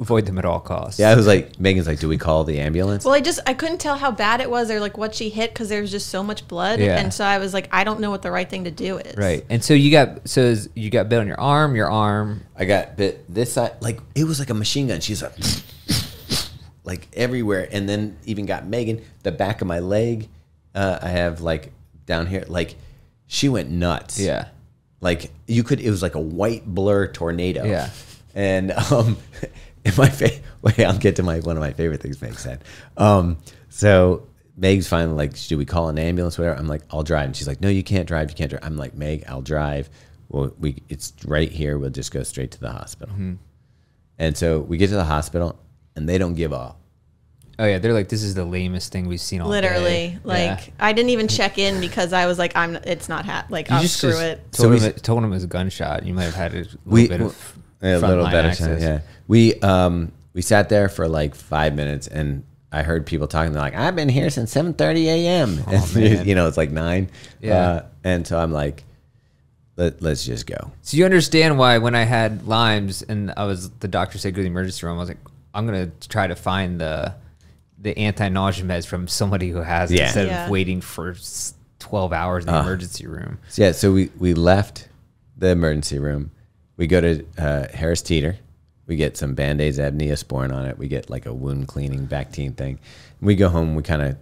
Avoid them at all costs. Yeah, I was like, Megan's like, do we call the ambulance? well, I couldn't tell how bad it was or like what she hit because there was just so much blood. Yeah. And so I was like, I don't know what the right thing to do is. Right. And so you got bit on your arm. I got bit this side, like it was like a machine gun. She's like everywhere, and then even got Megan the back of my leg. I have like down here, like she went nuts. Yeah. Like it was like a white blur tornado. Yeah. And in wait, I'll get to one of my favorite things Meg said. So Meg's finally like, should we call an ambulance, whatever? I'm like, I'll drive. And she's like, no, you can't drive. You can't drive. I'm like, Meg, I'll drive. Well, it's right here. We'll just go straight to the hospital. And so we get to the hospital, and they don't give up. Oh yeah. They're like, this is the lamest thing we've seen all Literally, day. like Yeah. I didn't even check in because I was like, it's not You I'll just screw it. Told, So told him it was a gunshot. You might have had a little bit of a little frontline better access. chance, yeah. We sat there for like 5 minutes, and I heard people talking. They're like, "I've been here since 7:30 a.m." Oh, man. You know, it's like 9. Yeah. And so I'm like, let's just go. So you understand why when I had Lyme's and the doctor said go to the emergency room, I was like, I'm going to try to find the anti-nausea meds from somebody who has it instead of waiting for 12 hours in the emergency room. So we left the emergency room. We go to Harris Teeter. We get some Band-Aids that have Neosporin on it. We get like a wound cleaning Bactine thing. We go home, we kind of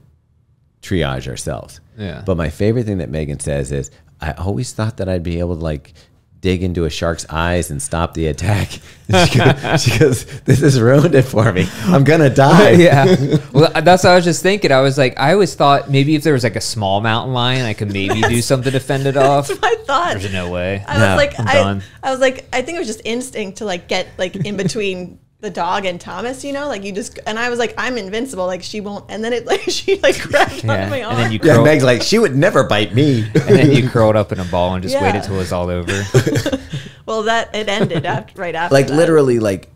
triage ourselves. Yeah. But my favorite thing that Megan says is, I always thought that I'd be able to like dig into a shark's eyes and stop the attack. She goes, this has ruined it for me. I'm going to die. Yeah. Well, that's what I was just thinking. I was like, I always thought maybe if there was like a small mountain lion, I could maybe do something to fend it off. That's what I thought. There's no way. I was done. I was like, I think it was just instinct to like get like in between the dog and Thomas, you know, like you just, and I was like, I'm invincible, like she won't, and then it like she like grabbed onto my arm. And then you Meg's like, she would never bite me. And then you curled up in a ball and just waited till it was all over. Well, it ended right after. Like that. literally, like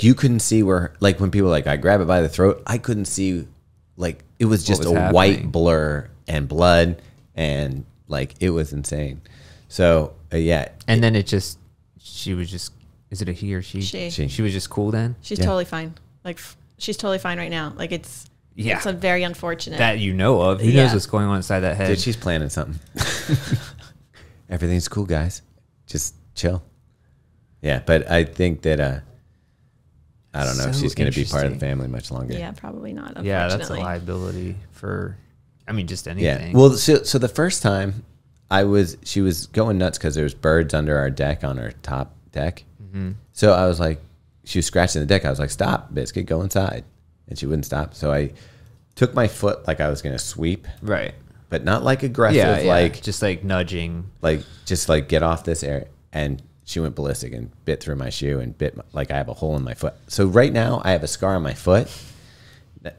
you couldn't see where, like when people were like, I grab it by the throat, I couldn't see, like it was just white blur and blood, and like it was insane. So yeah, and then she was just. Is it a he or she? She was just cool then? She's totally fine. Like, she's totally fine right now. Like, it's a very unfortunate. That you know of. Who knows what's going on inside that head? Dude, she's planning something. Everything's cool, guys. Just chill. Yeah, but I think that, I don't know if she's going to be part of the family much longer. Yeah, probably not, unfortunately. Yeah, that's a liability for, just anything. Yeah. Well, so the first time she was going nuts because there was birds under our deck on our top deck. So I was like, she was scratching the deck. I was like, stop, Biscuit, go inside. And she wouldn't stop. So I took my foot like I was going to sweep. Right. But not like aggressive, like just like nudging. Like, just like get off this area. And she went ballistic and bit through my shoe and like I have a hole in my foot. So right now I have a scar on my foot.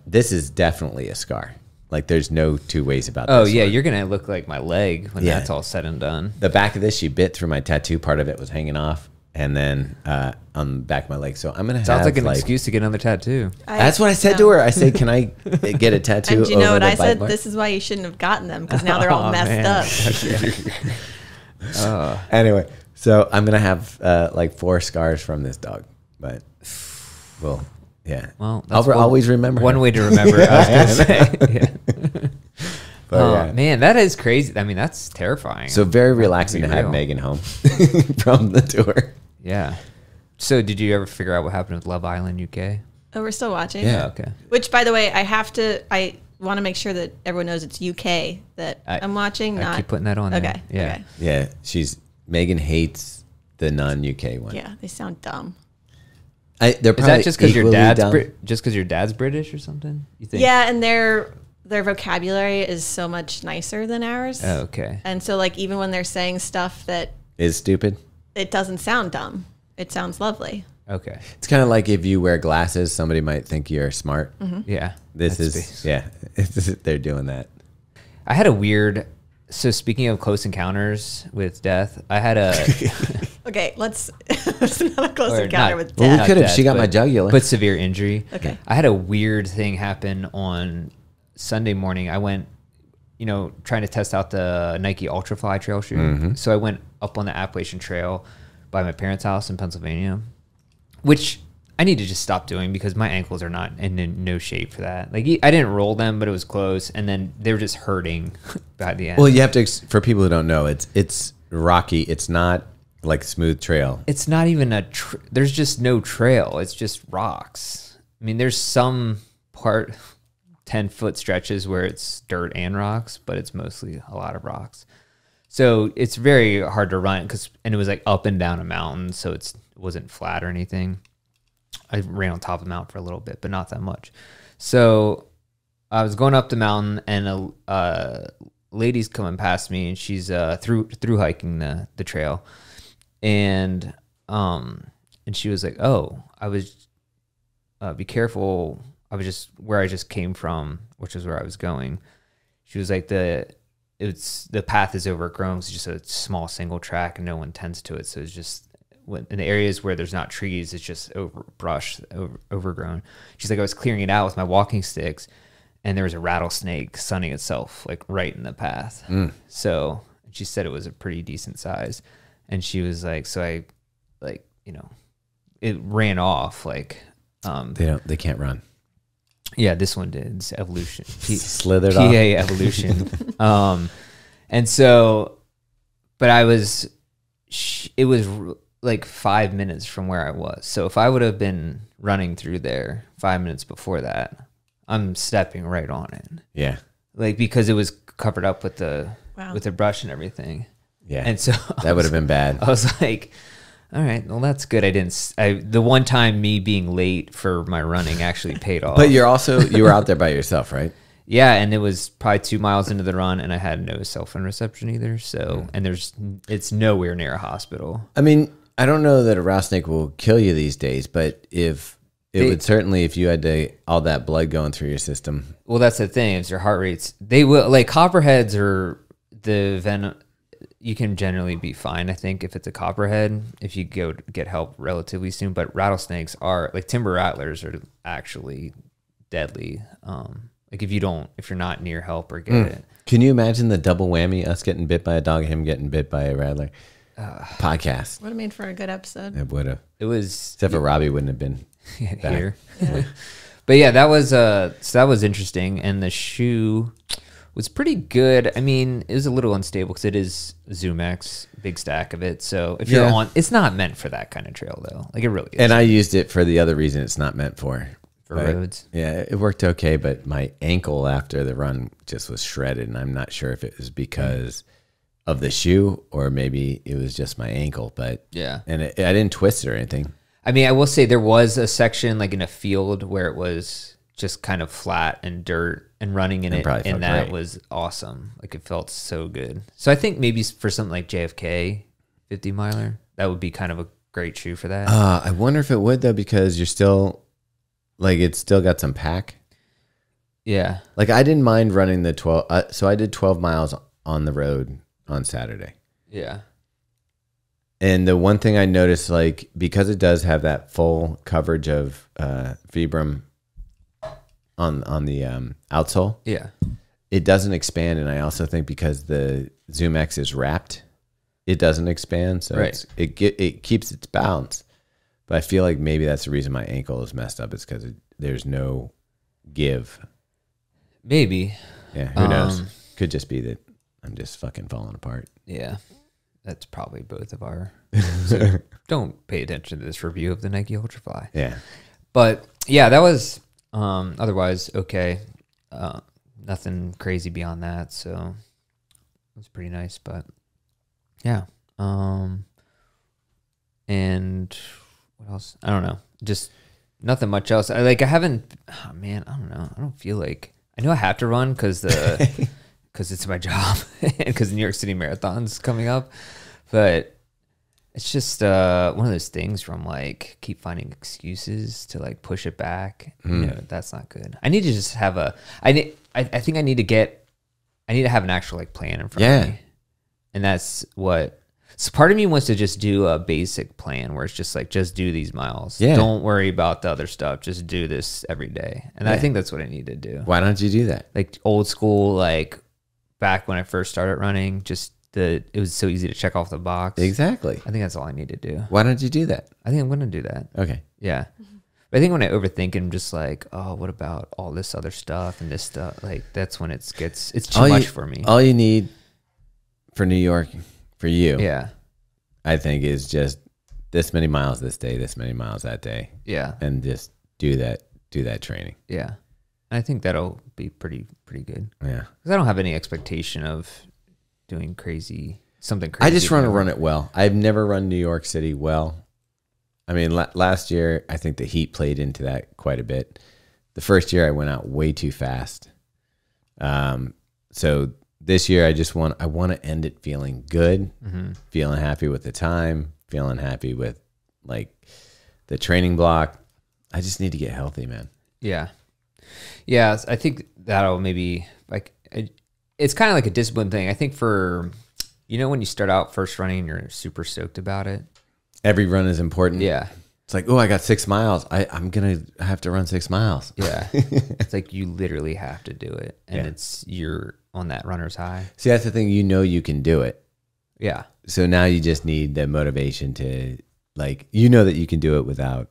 This is definitely a scar. Like there's no two ways about this. Oh, yeah, you're going to look like my leg when that's all said and done. The back of this, she bit through my tattoo. Part of it was hanging off. And then on the back of my leg. So I'm going to have Sounds like an excuse to get another tattoo. That's what I said to her. I said, can I get a tattoo? And you know what I said? This is why you shouldn't have gotten them, because now they're all messed up. Anyway, so I'm going to have like 4 scars from this dog. But, well, yeah. Well, I'll always remember one her. way to remember it, I was going to say. But, man, that is crazy. I mean, that's terrifying. So very relaxing to have Megan home from the tour. Yeah. So did you ever figure out what happened with Love Island UK? Oh, we're still watching. Yeah. Okay. Which, by the way, I want to make sure that everyone knows it's UK that I'm watching. I keep putting that on there. Okay. Yeah. Yeah. Megan hates the non-UK one. Yeah. They sound dumb. They're is that just because your dad's dad's British or something? You think? Yeah, and their vocabulary is so much nicer than ours. Oh, okay. And so, like, even when they're saying stuff that is stupid, it doesn't sound dumb. It sounds lovely. Okay. It's kind of like if you wear glasses, somebody might think you're smart. Yeah. They're doing that. I had a weird. So speaking of close encounters with death, I had a. Okay, it's not a close encounter with death. Well, we could have. She got my jugular. But severe injury. Okay. I had a weird thing happen on Sunday morning. I went, trying to test out the Nike Ultrafly trail shoe. So I went up on the Appalachian Trail by my parents' house in Pennsylvania, which I need to just stop doing because my ankles are not in no shape for that. Like I didn't roll them, but it was close, and then they were just hurting by the end. Well, you have to, for people who don't know, it's rocky. It's not like smooth trail. It's not even there's just no trail. It's just rocks. I mean, there's some 10-foot stretches where it's dirt and rocks, but it's mostly a lot of rocks. So it's very hard to run and it was like up and down a mountain, so it wasn't flat or anything. I ran on top of the mountain for a little bit, but not that much. So I was going up the mountain, and a lady's coming past me, and she's through hiking the trail, and she was like, "Oh, I was be careful. I was just where I just came from, which is where I was going." She was like, the path is overgrown. It's just a small single track, and no one tends to it. So it's just in the areas where there's not trees, it's just overgrown. She's like, I was clearing it out with my walking sticks, and there was a rattlesnake sunning itself like right in the path. So and she said it was a pretty decent size. And she was like, so I, like, you know, it ran off like. They can't run. Yeah, this one did. It's evolution. Slithered PA off. evolution. And so, but it was like 5 minutes from where I was. So if I would have been running through there 5 minutes before that, I'm stepping right on it. Yeah. Like, because it was covered up with the Wow. with the brush and everything. Yeah. And so that would have been bad. I was like, all right, well, that's good. The one time me being late for my running actually paid off. But you were out there by yourself, right? Yeah, and it was probably 2 miles into the run, and I had no cell phone reception either. So, and it's nowhere near a hospital. I mean, I don't know that a rattlesnake will kill you these days, but it would certainly, if you had all that blood going through your system. Well, that's the thing. If your heart rates, they will, like, copperheads or the venom. You can generally be fine, I think, if it's a copperhead, if you go get help relatively soon. But rattlesnakes are, like, timber rattlers are actually deadly. Like, if you're not near help or get it. Can you imagine the double whammy, us getting bit by a dog, him getting bit by a rattler? Podcast. Would have made for a good episode. It would have. It was. Except for Robbe wouldn't have been here. Yeah. But yeah, that was interesting. And the shoe was pretty good. I mean, it was a little unstable because it is Zoom X, big stack of it. So if you're on, it's not meant for that kind of trail though. Like, it really is. And I used it for the other reason it's not meant for roads. Yeah, it worked okay, but my ankle after the run just was shredded, and I'm not sure if it was because of the shoe or maybe it was just my ankle. But yeah, and I didn't twist it or anything. I mean, I will say there was a section like in a field where it was just kind of flat and dirt, and running in it, and that great. Was awesome. Like, it felt so good. So I think maybe for something like JFK 50 miler, that would be kind of a great shoe for that. I wonder if it would though, because you're still like, it's still got some pack. Yeah. Like, I didn't mind running the 12. So I did 12 miles on the road on Saturday. Yeah. And the one thing I noticed, like, because it does have that full coverage of Vibram on the outsole, yeah, it doesn't expand. And I also think because the Zoom X is wrapped, it doesn't expand, so right. it keeps its balance. But I feel like maybe that's the reason my ankle is messed up. It's because there's no give. Maybe. Yeah, who knows? Could just be that I'm just fucking falling apart. Yeah, that's probably both of our. So don't pay attention to this review of the Nike Ultrafly. Yeah, but yeah, that was otherwise okay. Nothing crazy beyond that, so it was pretty nice. But yeah, and what else? I don't know. Just nothing much else. I haven't. Oh man, I don't know. I don't feel like. I know I have to run because it's my job and because the New York City Marathon's coming up, but it's just one of those things where I'm like, keep finding excuses to like push it back. You know, that's not good. I need to just have I think I need to have an actual like plan in front of me, and that's what. So part of me wants to just do a basic plan where it's just like, just do these miles. Yeah. Don't worry about the other stuff. Just do this every day. And I think that's what I need to do. Why don't you do that? Like old school, like back when I first started running, it was so easy to check off the box. Exactly. I think that's all I need to do. Why don't you do that? I think I'm going to do that. Okay. Yeah. But I think when I overthink it, I'm just like, oh, what about all this other stuff and this stuff? Like, that's when it's too much for me. All you need for New York, for you, yeah, I think, is just this many miles this day, this many miles that day. Yeah. And just do that training. Yeah. I think that'll be pretty good. Yeah. Because I don't have any expectation of doing something crazy. I just want to run it well. I've never run New York City well. I mean, last year, I think the heat played into that quite a bit. The first year I went out way too fast. So this year I want to end it feeling good, feeling happy with the time, feeling happy with like the training block. I just need to get healthy, man. Yeah. Yeah. I think that'll maybe like, it's kind of like a discipline thing. I think for, when you start out first running, you're super stoked about it. Every run is important. Yeah. It's like, oh, I got 6 miles. I'm going to have to run 6 miles. Yeah. It's like you literally have to do it. And Yeah. you're on that runner's high. See, that's the thing. You know you can do it. Yeah. So now you just need the motivation to, like, you know that you can do it without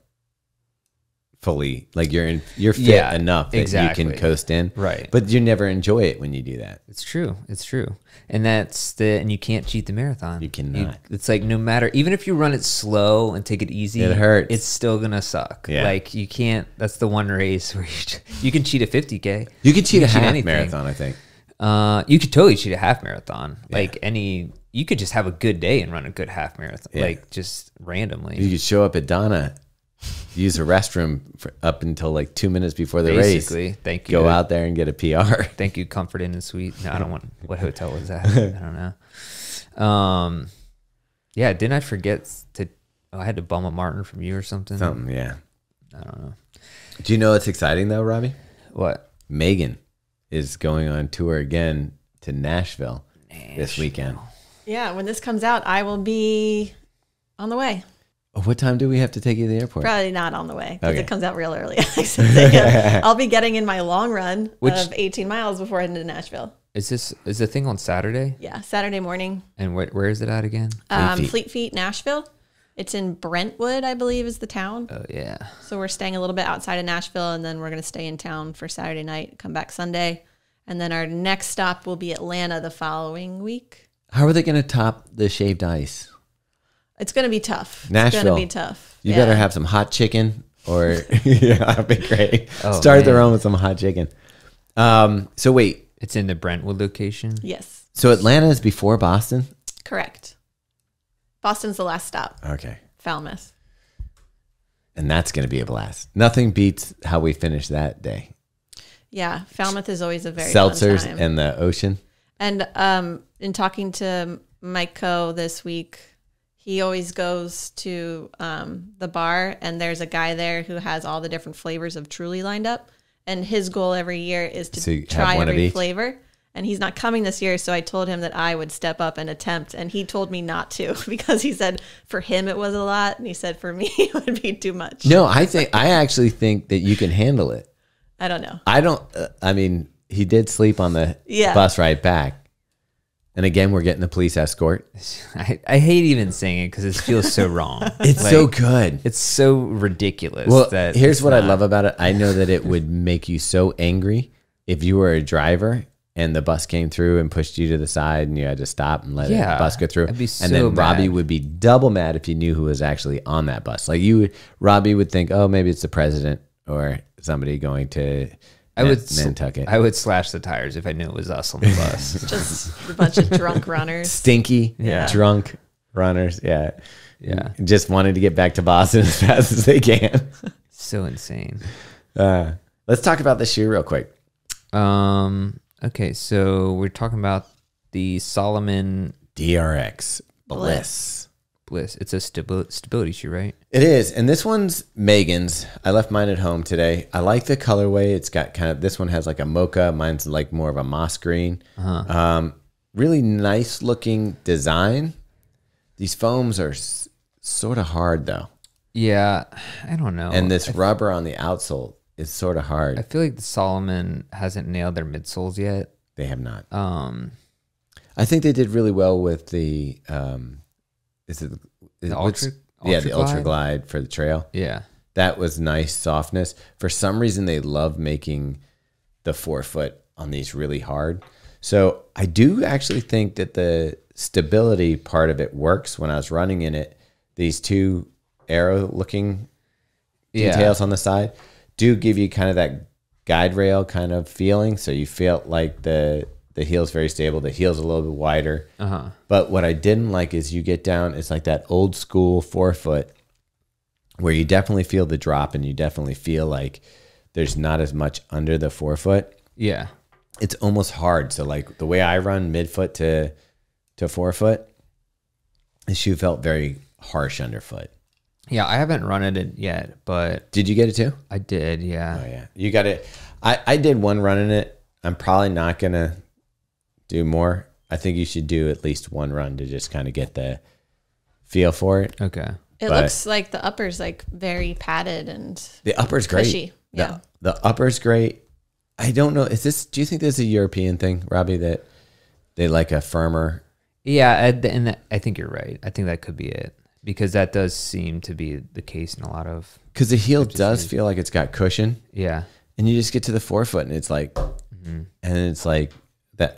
fully, like, you're fit enough that you can coast in. Right. But you never enjoy it when you do that. It's true. It's true. And and you can't cheat the marathon. You cannot. It's like no matter, even if you run it slow and take it easy, It hurts. It's still going to suck. Yeah. Like you can't, that's the one race where you can cheat a 50K. You can cheat a half anything. marathon, I think. You could totally cheat a half marathon. Like you could just have a good day and run a good half marathon, like just randomly. You could show up at Donna, use a restroom up until like 2 minutes before the Basically, race. thank you. Go out there and get a PR. Thank you, Comfort Inn and Suite. No, I don't want. What hotel was that? I don't know. Yeah, didn't I forget to? Oh, I had to bum a Martin from you or something. Something, yeah. I don't know. Do you know what's exciting though, Robbie? What? Megan is going on tour again to Nashville this weekend. Yeah, when this comes out, I will be on the way. What time do we have to take you to the airport? Probably not on the way because Okay. it comes out real early. I'll be getting in my long run of 18 miles before heading to Nashville. Is the thing on Saturday? Yeah, Saturday morning. And where is it at again? Fleet Feet, Nashville. It's in Brentwood, I believe, is the town. Oh yeah. So we're staying a little bit outside of Nashville, and then we're going to stay in town for Saturday night, come back Sunday. And then our next stop will be Atlanta the following week. How are they going to top the shaved ice? It's going to be tough. Nashville. It's going to be tough. You better have some hot chicken or, yeah, that'd be great. Oh, Start the man. run with some hot chicken. So wait, It's in the Brentwood location. Yes, so Atlanta is before Boston? correct. Boston's the last stop. Okay. Falmouth. And that's going to be a blast. Nothing beats how we finish that day. Yeah, Falmouth is always a very fun Seltzers time. and the ocean. And in talking to Mike Coe this week, he always goes to the bar, and there's a guy there who has all the different flavors of Truly lined up. And his goal every year is to So you have try one of every each? flavor. And he's not coming this year, so I told him that I would step up and attempt. And he told me not to because he said for him it was a lot, and he said for me it would be too much. No, I actually think that you can handle it. I don't know. I don't, I mean, he did sleep on the Yeah. bus ride back. And again, we're getting the police escort. I hate even saying it because it feels so wrong. It's Like, so good. It's so ridiculous. Well, that here's it's what I not. love about it. I know that it would make you so angry if you were a driver and the bus came through and pushed you to the side and you had to stop and let the bus go through. I'd be and then so Robbie mad. would be double mad if he knew who was actually on that bus. Like Robbie would think, oh, maybe it's the president or somebody going to Nantucket. I would slash the tires if I knew it was us on the bus. Just a bunch of drunk runners. Stinky, Yeah. drunk runners. Yeah. Yeah. Just wanting to get back to Boston as fast as they can. So insane. Let's talk about the shoe real quick. Okay, so we're talking about the Salomon DRX Bliss. Bliss. It's a stability shoe, right? It is. And this one's Megan's. I left mine at home today. I like the colorway. It's got kind of, this one has like a mocha. Mine's like more of a moss green. Really nice looking design. These foams are sort of hard though. Yeah, I don't know. And this rubber on the outsole is sort of hard. I feel like the Salomon hasn't nailed their midsoles yet. They have not. I think they did really well with the, The the Ultra Ultra Glide? Glide for the trail. Yeah. That was nice softness. For some reason, they love making the forefoot on these really hard. So I do actually think that the stability part of it works. When I was running in it, these two arrow-looking details on the side do give you kind of that guide rail kind of feeling. So you feel like the heel's very stable. The heel's a little bit wider. But what I didn't like is you get down, it's like that old school forefoot where you definitely feel the drop and you definitely feel like there's not as much under the forefoot. Yeah. It's almost hard. So like the way I run midfoot to forefoot, the shoe felt very harsh underfoot. Yeah, I haven't run it yet, but Did you get it too? I did, yeah. Oh yeah. You got it. I did one run in it. I'm probably not going to do more. I think you should do at least one run to just kind of get the feel for it. Okay. It looks like the upper's like very padded and the upper's great. cushy. Yeah. The upper's great. I don't know. Do you think this is a European thing, Robbie, that they like a firmer? Yeah, and I think you're right. I think that could be it, because that does seem to be the case in a lot of. Because the heel does feel like it's got cushion. Yeah, and you just get to the forefoot, and it's like, and it's like that.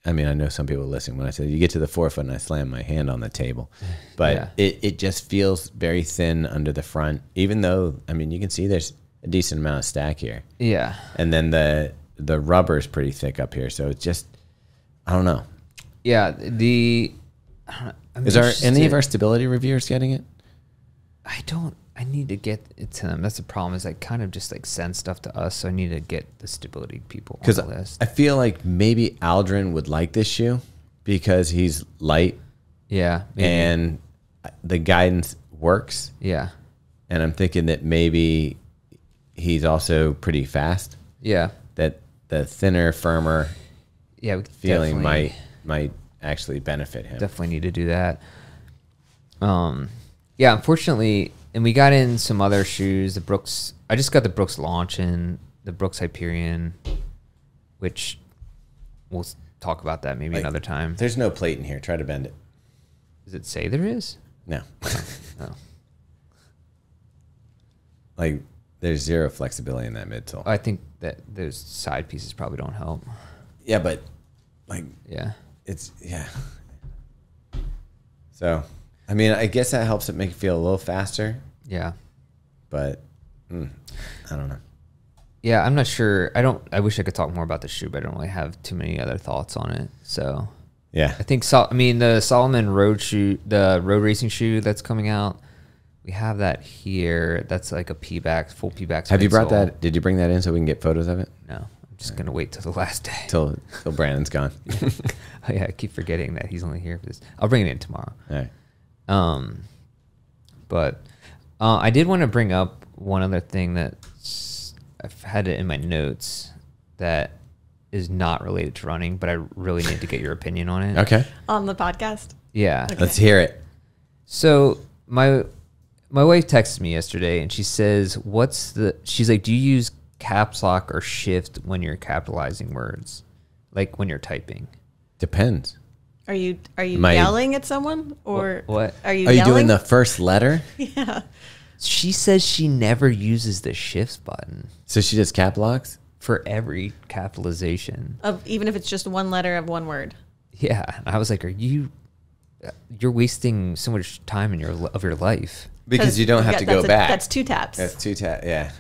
I mean, I know some people listen when I say you get to the forefoot, and I slam my hand on the table, but it just feels very thin under the front. Even though, I mean, you can see there's a decent amount of stack here. Yeah, and then the rubber is pretty thick up here, so it's just, I don't know. Yeah, is there any of our stability reviewers getting it? I need to get it to them. That's the problem, is I kind of just like send stuff to us, so I need to get the stability people on the list. I feel like maybe Aldrin would like this shoe because he's light. Yeah, maybe. And the guidance works. Yeah, and I'm thinking that maybe he's also pretty fast. Yeah, that the thinner, firmer feeling might actually benefit him. Definitely need to do that. Yeah, unfortunately, and we got in some other shoes. The Brooks, I just got the Brooks Launch and the Brooks Hyperion, which we'll talk about that maybe another time. There's no plate in here. Try to bend it. Does it say there is? No. Oh. Like, there's zero flexibility in that midsole. I think that those side pieces probably don't help. Yeah, but like, yeah. So, I mean, I guess that helps it make it feel a little faster. Yeah. But I don't know. Yeah, I'm not sure. I wish I could talk more about the shoe, but I don't really have too many other thoughts on it. So, yeah. I think the Salomon road shoe, the road racing shoe that's coming out, we have that here. That's like a full P-back. Have you brought that? Did you bring that in so we can get photos of it? No. I'm just going to wait till the last day. Till Brandon's gone. Oh, yeah, I keep forgetting that he's only here for this. I'll bring it in tomorrow. All right. But I did want to bring up one other thing that I've had it in my notes that is not related to running, but I really need to get your opinion on it. Okay. On the podcast? Yeah. Okay. Let's hear it. So my wife texted me yesterday and she says, she's like, do you use caps lock or shift when you're capitalizing words? Like when you're typing? Depends. Are you yelling at someone, or what? Are you doing the first letter? Yeah. She says she never uses the shift button. So she does cap locks for every capitalization even if it's just one letter of one word. Yeah, and I was like, you're wasting so much time of your life because you don't have to go back. That's two taps. That's two taps. Yeah.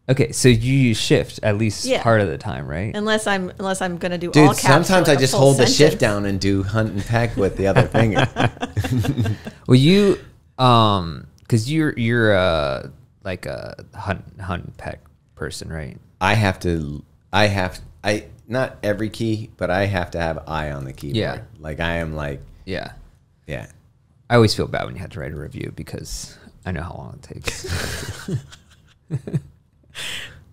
Okay, so you use shift at least part of the time, right? Unless I'm gonna do all caps. Sometimes I just hold sentence. the shift down and do hunt and peck with the other finger. Well, you because you're like a hunt and peck person, right? I not every key, but I have to have eye on the keyboard. Yeah. Like I am like. Yeah. Yeah. I always feel bad when you have to write a review because I know how long it takes.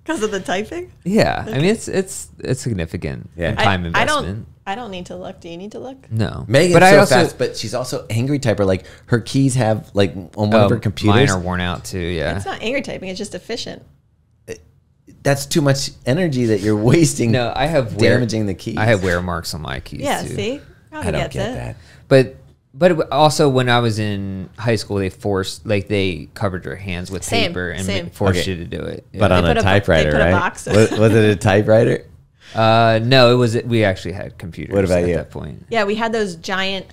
Because of the typing? Yeah. Okay. I mean, it's significant time investment. I don't need to look. Do you need to look? No. Megan's fast, but she's also angry typer. Like her keys have like on one of her computers. Mine are worn out too, yeah. It's not angry typing. It's just efficient. That's too much energy that you're wasting. No, I have damaging the keys. I have wear marks on my keys yeah, too. See? I don't get that. But also when I was in high school, they covered your hands with paper and forced you to do it. Yeah. But on a typewriter, right? Was it a typewriter? No, we actually had computers. What about at you? that point? Yeah, we had those giant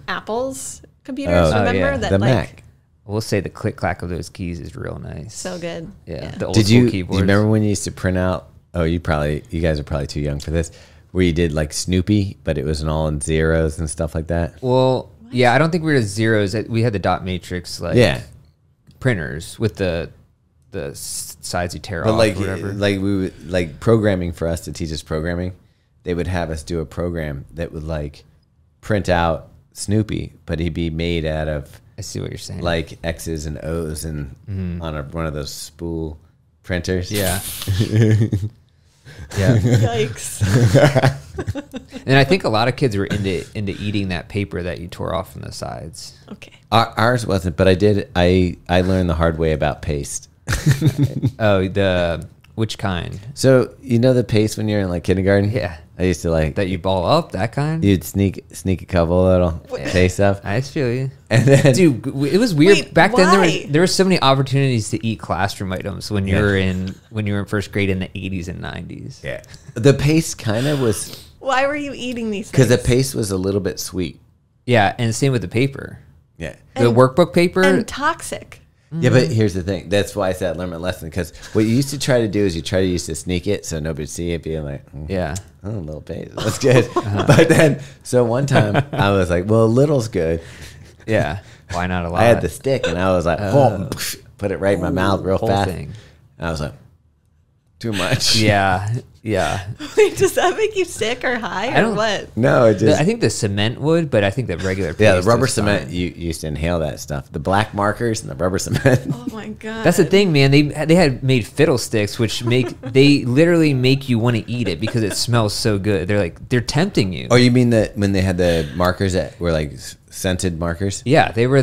Apple's computers. Remember the Mac? We'll say the click clack of those keys is real nice. So good. Yeah. The old school keyboards. Do you remember when you used to print out? Oh, you guys are probably too young for this. Where you did like Snoopy, but it was all in zeros and stuff like that. Well, yeah, I don't think we were zeros. We had the dot matrix printers with the sides you tear off. But or whatever. like we would, like programming for us to teach us programming, they would have us do a program that would like print out Snoopy, but he'd be made out of. I see what you're saying. Like X's and O's and on one of those spool printers. Yeah. Yeah. Yikes. And I think a lot of kids were into eating that paper that you tore off from the sides. Okay. Ours wasn't, but I learned the hard way about paste. Oh, which kind? So you know the paste when you're in like kindergarten? Yeah. I used to like That you ball up, that kind? you'd sneak a couple little paste stuff. I feel you. And then Dude, it was weird. Wait, Back then why? there were so many opportunities to eat classroom items when you were in first grade in the 80s and 90s. yeah. The paste kind of was Why were you eating these because things? the paste was a little bit sweet. Yeah, and same with the paper. Yeah. The workbook paper. And toxic. Yeah, but here's the thing. That's why I said learn my lesson. Because what you used to try to do is you try to use to sneak it so nobody see it, being like, Yeah. oh, a little paste. That's good. But then, so one time I was like, well, a little's good. Yeah. Why not a lot? I had the stick and I was like, boom, put it right in my mouth real whole fast. thing. And I was like, too much. Yeah. Yeah. Wait, does that make you sick or high I or don't- what? No, it just. I think the cement would, but I think the regular paste Yeah, the rubber is cement, fine. you used to inhale that stuff. The black markers and the rubber cement. Oh my god. That's the thing, man. They had made fiddlesticks, which they literally make you want to eat it because it smells so good. They're tempting you. Oh, you mean that when they had the markers that were like scented markers? Yeah, they were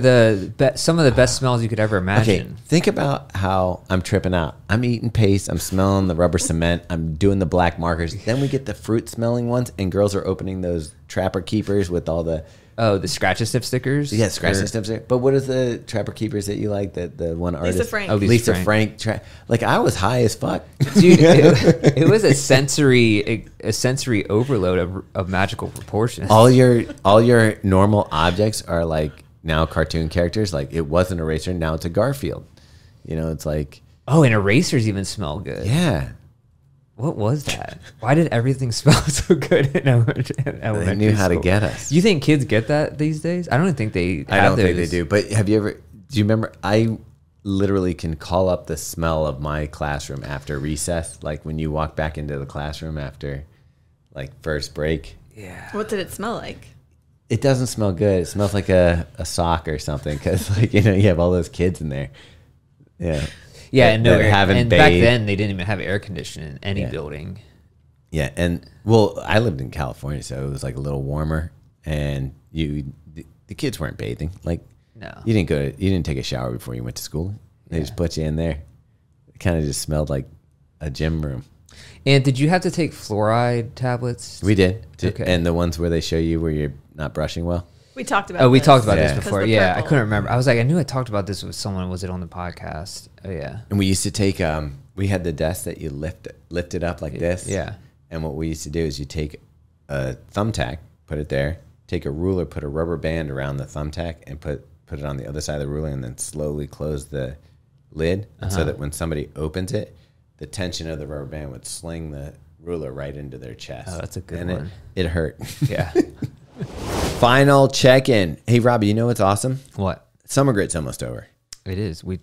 some of the best smells you could ever Okay, imagine. think about how I'm tripping out. I'm eating paste. I'm smelling the rubber cement. I'm doing the black markers. Then we get the fruit smelling ones, and girls are opening those Trapper Keepers with all the Oh, the scratch and sniff stickers. yeah scratch and snips. But what is the Trapper Keepers that you like? That the one artist Frank. Oh, Lisa Lisa Frank. Like I was high as fuck. Dude, it was a sensory overload of magical proportions. all your normal objects are like now cartoon characters. Like it was an eraser, now it's a Garfield. You know, it's like Oh, and erasers even smell good. yeah. What was that? Why did everything smell so good in They elementary knew how to school? get us. You think kids get that these days? I don't think they. I don't think they do. But have you ever? Do you remember? I literally can call up the smell of my classroom after recess, like when you walk back into the classroom after, like first break. Yeah. What did it smell like? It doesn't smell good. It smells like a sock or something because, like, you know, you have all those kids in there. Yeah. Yeah, that- and no that air, haven't and back bated. then they didn't even have air conditioning in any Yeah. building. Yeah, and well, I lived in California, so it was like a little warmer, and the kids weren't bathing. Like, No. you didn't take a shower before you went to school. They just put you in there. It kind of just smelled like a gym room. And did you have to take fluoride tablets? We did, Okay. and the ones where they show you where you're not brushing well. We talked about Oh, we this. talked about Yeah. this 'Cause before. the Yeah, I purple. couldn't remember. I was like, I knew I talked about this with someone. Was it on the podcast? Oh, yeah. And we used to take we had the desk that you lift it up like this. Yeah. And what we used to do is you take a thumbtack, put it there, take a ruler, put a rubber band around the thumbtack, and put it on the other side of the ruler, and then slowly close the lid, and so that when somebody opens it, the tension of the rubber band would sling the ruler right into their chest. Oh, that's a good and one. It hurt. Yeah. Final check-in. Hey, Robbie, you know what's awesome? What? Summer Grit's almost over. It is. We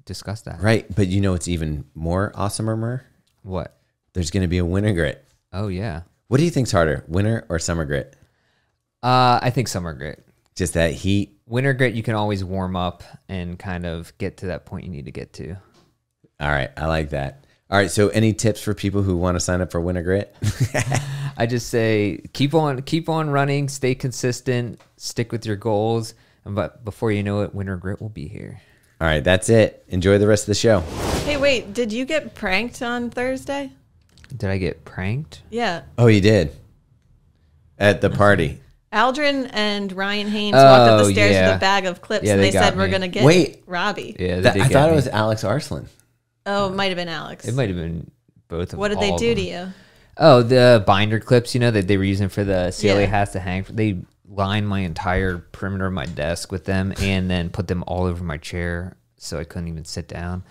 discussed that. Right, but you know what's even more awesomer? What? There's going to be a winter grit. Oh, yeah. What do you think's harder, winter or summer grit? I think summer grit. Just that heat. Winter grit, you can always warm up and kind of get to that point you need to get to. All right, I like that. All right, so any tips for people who want to sign up for winter grit? I just say keep on running, stay consistent, stick with your goals, but before you know it, winter grit will be here. All right, that's it. Enjoy the rest of the show. Hey, wait, did you get pranked on Thursday? Did I get pranked? Yeah. Oh, you did? At the party. Aldrin and Ryan Haynes walked up the stairs yeah. with a bag of clips, Yeah, and they they said, got we're me. going to get Wait. Robbie. Yeah, I thought it was Alex Arslan. Oh, it might have been Alex. It might have been both of them. What did they do to you? Oh, the binder clips, that they were using for the CLA Yeah. hats to hang. They lined my entire perimeter of my desk with them and then put them all over my chair so I couldn't even sit down.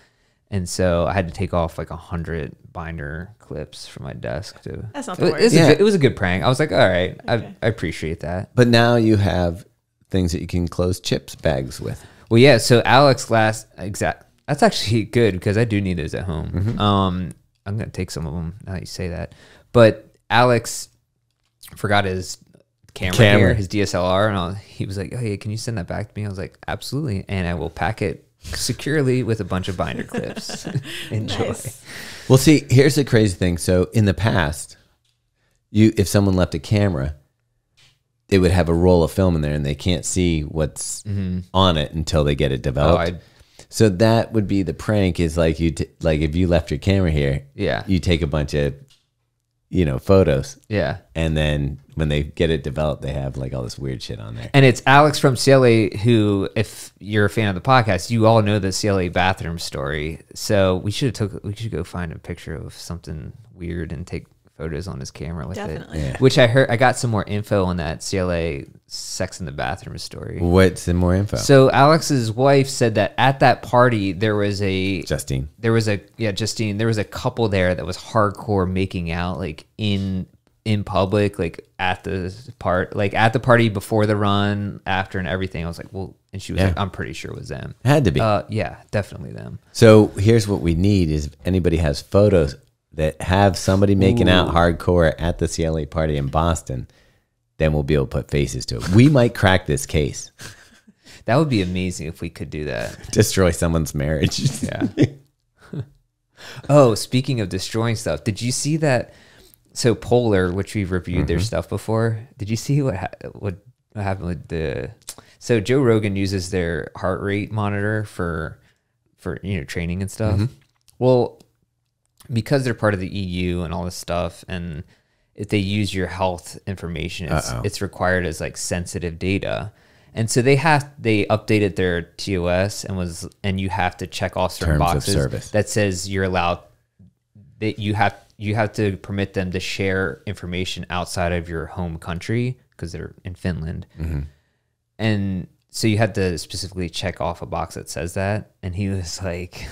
And so I had to take off like 100 binder clips from my desk. That's not the worst. Yeah. It was a good prank. I was like, all right, Okay. I appreciate that. But now you have things that you can close chips bags with. Well, yeah. So Alex that's actually good because I do need those at home. Mm-hmm. I'm gonna take some of them now that you say that. But Alex forgot his camera here, his DSLR, and he was like, "Oh, yeah, can you send that back to me?" I was like, "Absolutely," and I will pack it securely with a bunch of binder clips. Enjoy. Nice. Well, see, here's the crazy thing. So in the past, if someone left a camera, it would have a roll of film in there, and they can't see what's on it until they get it developed. So that would be the prank. Is like like if you left your camera here, you take a bunch of photos, and then when they get it developed, they have like all this weird shit on there. And it's Alex from CLA, who, if you're a fan of the podcast, you all know the CLA bathroom story. So we should go find a picture of something weird and take photos on his camera with Definitely. it. Which I got some more info on that CLA sex in the bathroom story. What's some more info? So Alex's wife said that at that party there was Justine. There was a couple there that was hardcore making out like in public, like at the party before the run, after, and everything. I was like, well, and she was like, I'm pretty sure it was them. It had to be. Yeah, definitely them. So here's what we need: is if anybody has photos that have somebody making out hardcore at the CLA party in Boston, then we'll be able to put faces to it. We might crack this case. That would be amazing if we could do that. Destroy someone's marriage. Yeah. Oh, speaking of destroying stuff, did you see that? So Polar, which we've reviewed their stuff before, did you see what happened with the? So Joe Rogan uses their heart rate monitor for training and stuff. Well, because they're part of the EU and all this stuff, and if they use your health information, it's required as like sensitive data. And so they updated their TOS and you have to check off certain boxes that says you're allowed, that you have to permit them to share information outside of your home country because they're in Finland. And so you had to specifically check off a box that says that. And he was like,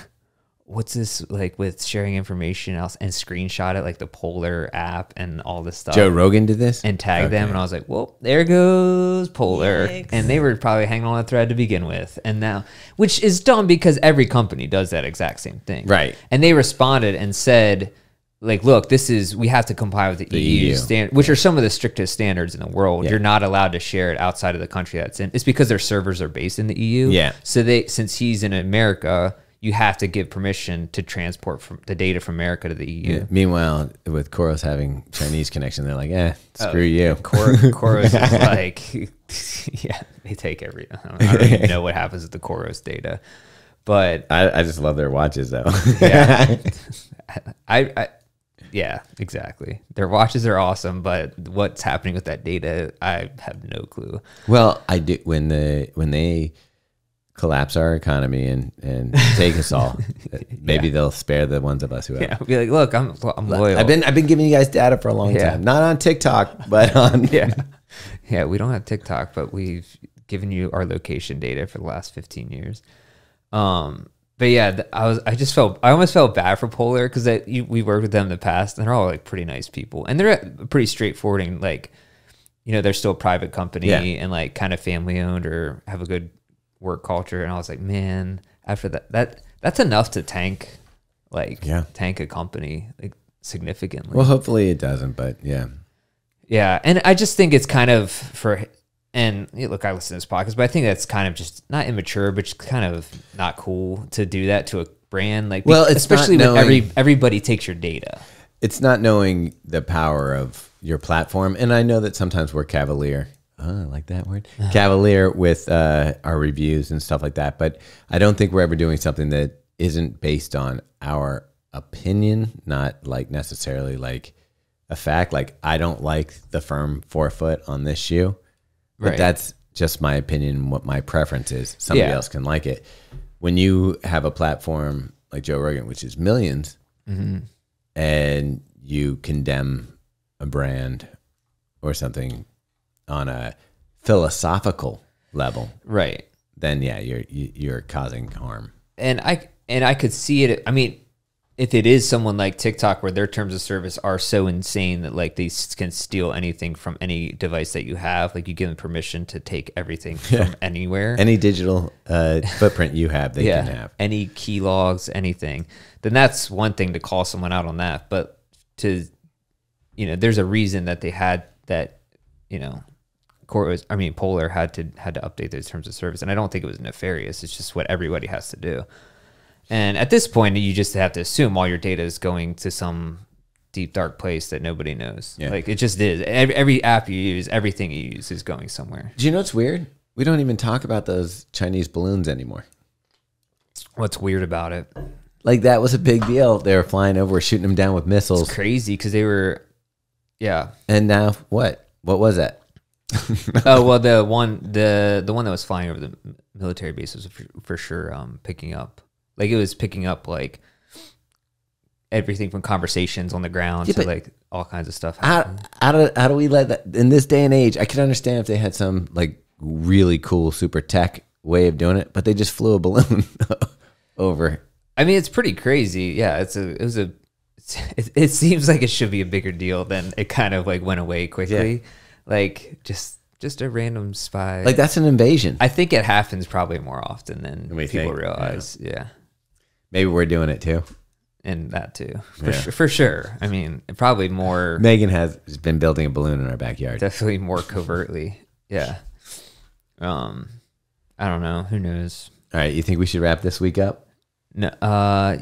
what's this like with sharing information else, and screenshot it, like the Polar app and all this stuff. Joe Rogan did this and tagged them, and I was like, well, there goes Polar. Yikes. And they were probably hanging on a thread to begin with, and now, which is dumb because every company does that exact same thing, right? And they responded and said, like, look, we have to comply with the EU standard, which are some of the strictest standards in the world. You're not allowed to share it outside of the country that's in. It's because their servers are based in the EU. So since he's in America, you have to give permission to transport the data from America to the EU. Meanwhile, with Koros having Chinese connection, they're like, screw you. Koros is like, they take everything. I don't even know what happens with the Koros data. But I just love their watches, though. Yeah, exactly. Their watches are awesome, but what's happening with that data, I have no clue. Well, I do when they collapse our economy and take us all. Maybe they'll spare the ones of us who have. Yeah, be like, look, I'm loyal. I've been giving you guys data for a long time. Not on TikTok, but on Yeah, we don't have TikTok, but we've given you our location data for the last 15 years. But yeah, I almost felt bad for Polar because we worked with them in the past, and they're all like pretty nice people, and they're pretty straightforward, and like, they're still a private company and like kind of family owned or have a good work culture. And I was like, man, after that's enough to tank a company like significantly. Well, hopefully it doesn't, but yeah. And I just think it's kind of and look, I listen to this podcast, but I think that's kind of just not immature, but just kind of not cool to do that to a brand. Like, well, especially when everybody takes your data. It's not knowing the power of your platform. And I know that sometimes we're cavalier. Oh, I like that word. Cavalier with our reviews and stuff like that. But I don't think we're ever doing something that isn't based on our opinion, not like necessarily like a fact. Like, I don't like the firm forefoot on this shoe. But that's just my opinion, what my preference is. Somebody else can like it. When you have a platform like Joe Rogan, which is millions, and you condemn a brand or something on a philosophical level, then you're causing harm. And I could see it. I mean, if it is someone like TikTok where their terms of service are so insane that like they can steal anything from any device that you have, like you give them permission to take everything from anywhere, any digital footprint you have, they can have any key logs, anything, then that's one thing to call someone out on that. But there's a reason that they had that, Polar had to update those terms of service, and I don't think it was nefarious. It's just what everybody has to do. And at this point, you just have to assume all your data is going to some deep dark place that nobody knows. Yeah. Like it just is. Every app you use, everything you use is going somewhere. Do you know what's weird? We don't even talk about those Chinese balloons anymore. What's weird about it? Like that was a big deal. They were flying over, shooting them down with missiles. It's crazy because they were, yeah. And now what? What was that? Oh well, the one that was flying over the military base was for sure picking up. Like it was picking up like everything from conversations on the ground to like all kinds of stuff. How do we let that in this day and age? I can understand if they had some like really cool super tech way of doing it, but they just flew a balloon over. I mean, it's pretty crazy. Yeah, it seems like it should be a bigger deal than it kind of like went away quickly. Yeah. Like just a random spy. Like that's an invasion. I think it happens probably more often than people realize. Yeah. Maybe we're doing it too. And that too, for sure. I mean, probably more. Megan has been building a balloon in our backyard. Definitely more covertly. Yeah. I don't know. Who knows? All right. You think we should wrap this week up? No.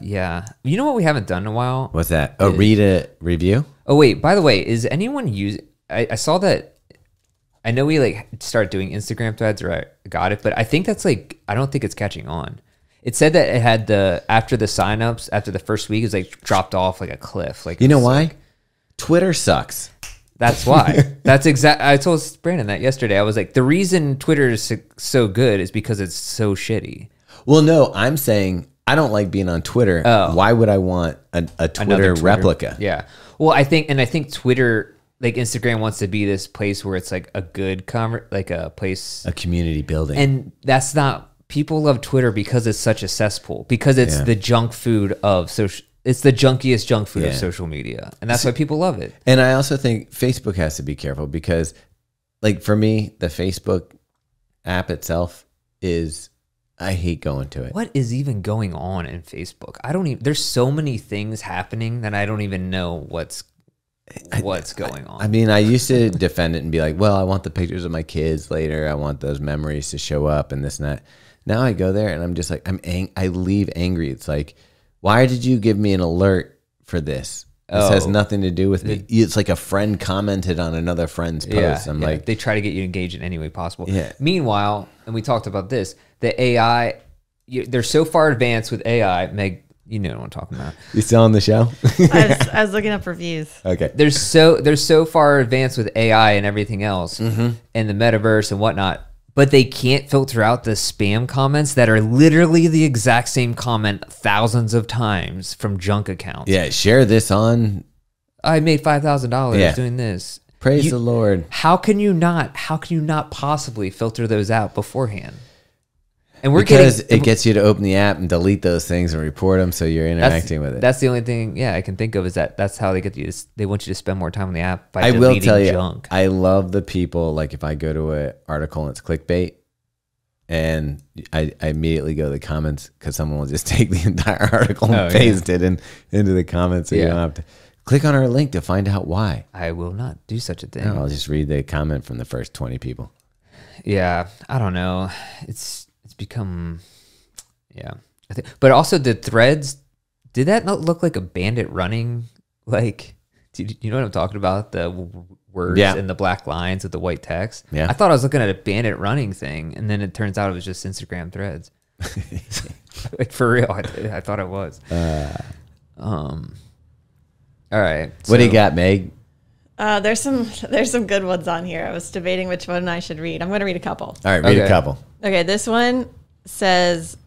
Yeah. You know what we haven't done in a while? What's that? Oh, read a review. Oh wait. By the way, is anyone using? I saw that. I know we like started doing Instagram threads, or I got it, but I think that's like I don't think it's catching on. It said that it had after the signups, after the first week, it was like dropped off like a cliff. Like you know why? Twitter sucks. That's why. That's exact. I told Brandon that yesterday. I was like, the reason Twitter is so good is because it's so shitty. Well, no, I'm saying I don't like being on Twitter. Oh. Why would I want a Twitter replica? Yeah. Well, I think Twitter, like Instagram, wants to be this place where it's like a good like a place, a community building, and that's not. People love Twitter because it's such a cesspool, because it's the junk food of social. It's the junkiest junk food of social media, and that's why people love it. And I also think Facebook has to be careful because, like for me, the Facebook app itself is, I hate going to it. What is even going on in Facebook? I don't even. There's so many things happening that I don't even know what's going on. I mean, I used to defend it and be like, well, I want the pictures of my kids later. I want those memories to show up and this and that. Now I go there and I'm just like, I leave angry. It's like, why did you give me an alert for this? This has nothing to do with me. It's like a friend commented on another friend's post. I'm like, they try to get you engaged in any way possible. Yeah. Meanwhile, and we talked about this, the AI, they're so far advanced with AI. Meg, you know what I'm talking about. You still on the show? I was looking up reviews. Okay. They're so far advanced with AI and everything else, and the metaverse and whatnot. But they can't filter out the spam comments that are literally the exact same comment thousands of times from junk accounts. Yeah, share this on. I made $5,000 doing this. Praise the Lord. How can you not possibly filter those out beforehand? And because it gets you to open the app and delete those things and report them, so you're interacting with it. That's the only thing, I can think of is that's how they get you. They want you to spend more time on the app by I deleting will tell you, junk. I love the people, like if I go to an article and it's clickbait, and I immediately go to the comments because someone will just take the entire article and paste it into the comments, so you don't have to click on our link to find out why. I will not do such a thing. No, I'll just read the comment from the first 20 people. Yeah, I don't know. It's become, but also the threads, did that not look like a bandit running? Like, do you know what I'm talking about? The words and the black lines with the white text. Yeah, I thought I was looking at a bandit running thing, and then it turns out it was just Instagram threads. Like for real, I thought it was. All right, what do you got, Meg? There's some good ones on here. I was debating which one I should read. I'm going to read a couple. All right, read a couple. Okay, this one says,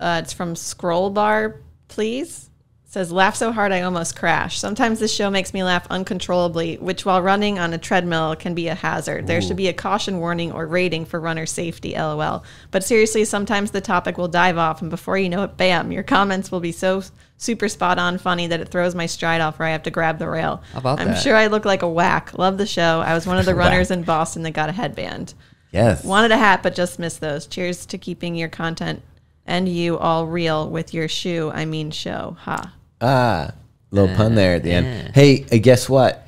it's from Scroll Bar, please. It says, laugh so hard I almost crash. Sometimes this show makes me laugh uncontrollably, which while running on a treadmill can be a hazard. Ooh. There should be a caution warning or rating for runner safety, LOL. But seriously, sometimes the topic will dive off, and before you know it, bam, your comments will be so super spot on funny that it throws my stride off where I have to grab the rail. How about I'm sure I look like a whack. Love the show. I was one of the runners in Boston that got a headband. Yes. Wanted a hat, but just missed those. Cheers to keeping your content and you all real with your show. Ha. Little pun there at the end. Hey, guess what?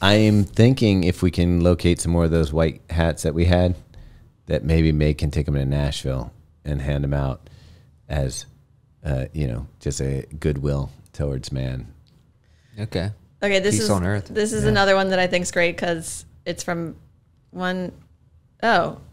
I am thinking if we can locate some more of those white hats that we had, that maybe May can take them to Nashville and hand them out as, just a goodwill towards man. Okay. Okay, this Peace is on Earth. This is another one that I think is great because it's from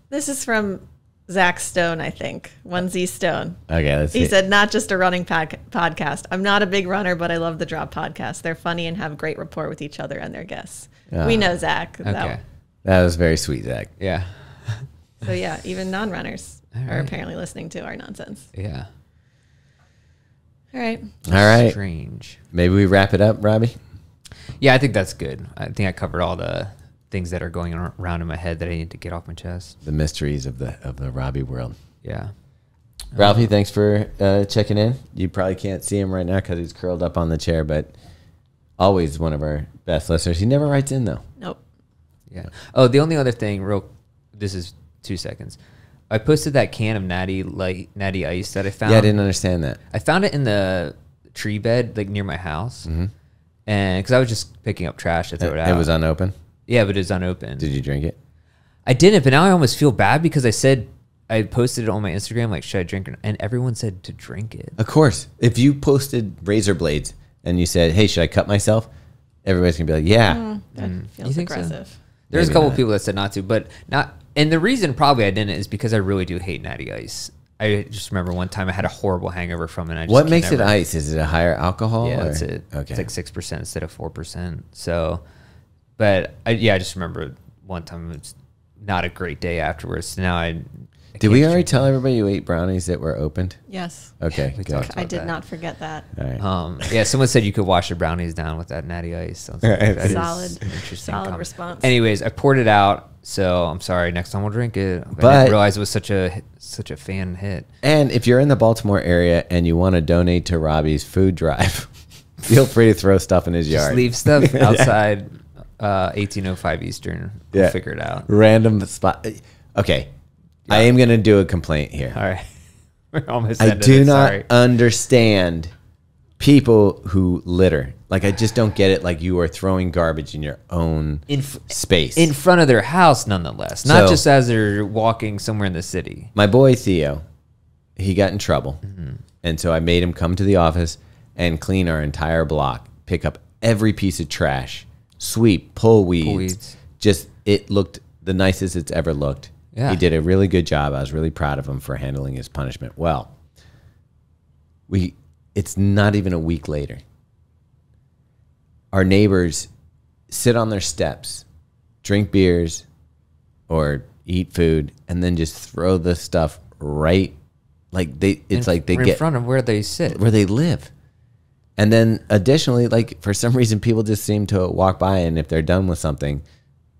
this is from Zach Stone, I think. 1Z Stone. Okay, let's see. He said, not just a running podcast. I'm not a big runner, but I love the Drop podcast. They're funny and have great rapport with each other and their guests. We know Zach. Okay. That was very sweet, Zach. Yeah. So yeah, even non-runners are right. apparently listening to our nonsense. Yeah. All right. All right. Strange. Maybe we wrap it up, Robbie? Yeah, I think that's good. I think I covered all the things that are going around in my head that I need to get off my chest. The mysteries of the Robbie world. Yeah. Ralphie, thanks for checking in. You probably can't see him right now because he's curled up on the chair, but always one of our best listeners. He never writes in, though. Nope. Yeah. Oh, the only other thing, this is 2 seconds. I posted that can of Natty Ice that I found. Yeah, I didn't understand that. I found it in the tree bed, like near my house. Mm-hmm. And because I was just picking up trash to throw it out. It was unopened? Yeah, but it was unopened. Did you drink it? I didn't, but now I almost feel bad because I posted it on my Instagram, like, should I drink it? And everyone said to drink it. Of course. If you posted razor blades and you said, hey, should I cut myself? Everybody's going to be like, yeah. That You feels think so? aggressive. There's a Maybe couple not. people that said not to, but not. And the reason probably I didn't is because I really do hate Natty Ice. I just remember one time I had a horrible hangover from it. And I just What makes it ice? Is it a higher alcohol? Yeah, or? that's it. Okay. It's like 6% instead of 4%. So, but I just remember one time it was not a great day afterwards. Now I Did we already tell everybody you ate brownies that were opened? Yes. Okay, We good. talked I about did that. not forget that. All right. Yeah, someone said you could wash the brownies down with that Natty Ice. So that is Solid. an interesting Solid comment. response. Anyways, I poured it out, so I'm sorry. Next time we'll drink it. I But- didn't realize it was such a fan hit. And if you're in the Baltimore area and you want to donate to Robbie's food drive, feel free to throw stuff in his Just yard. leave stuff outside 1805 Eastern. We'll Yeah. figure it out. Random spot. Okay. I am going to do a complaint here. All right. We're almost I ended do it, not sorry. understand people who litter. Like, I just don't get it. Like, you are throwing garbage in your own space. In front of their house, nonetheless. Not So- just as they're walking somewhere in the city. My boy Theo, he got in trouble. Mm-hmm. And so I made him come to the office and clean our entire block, pick up every piece of trash, sweep, pull weeds. Just, it looked the nicest it's ever looked. Yeah. He did a really good job. I was really proud of him for handling his punishment well. It's not even a week later. Our neighbors sit on their steps, drink beers, or eat food, and then just throw the stuff right, like they in get front of where they sit. where they live. And then additionally, like, for some reason, people just seem to walk by, and if they're done with something,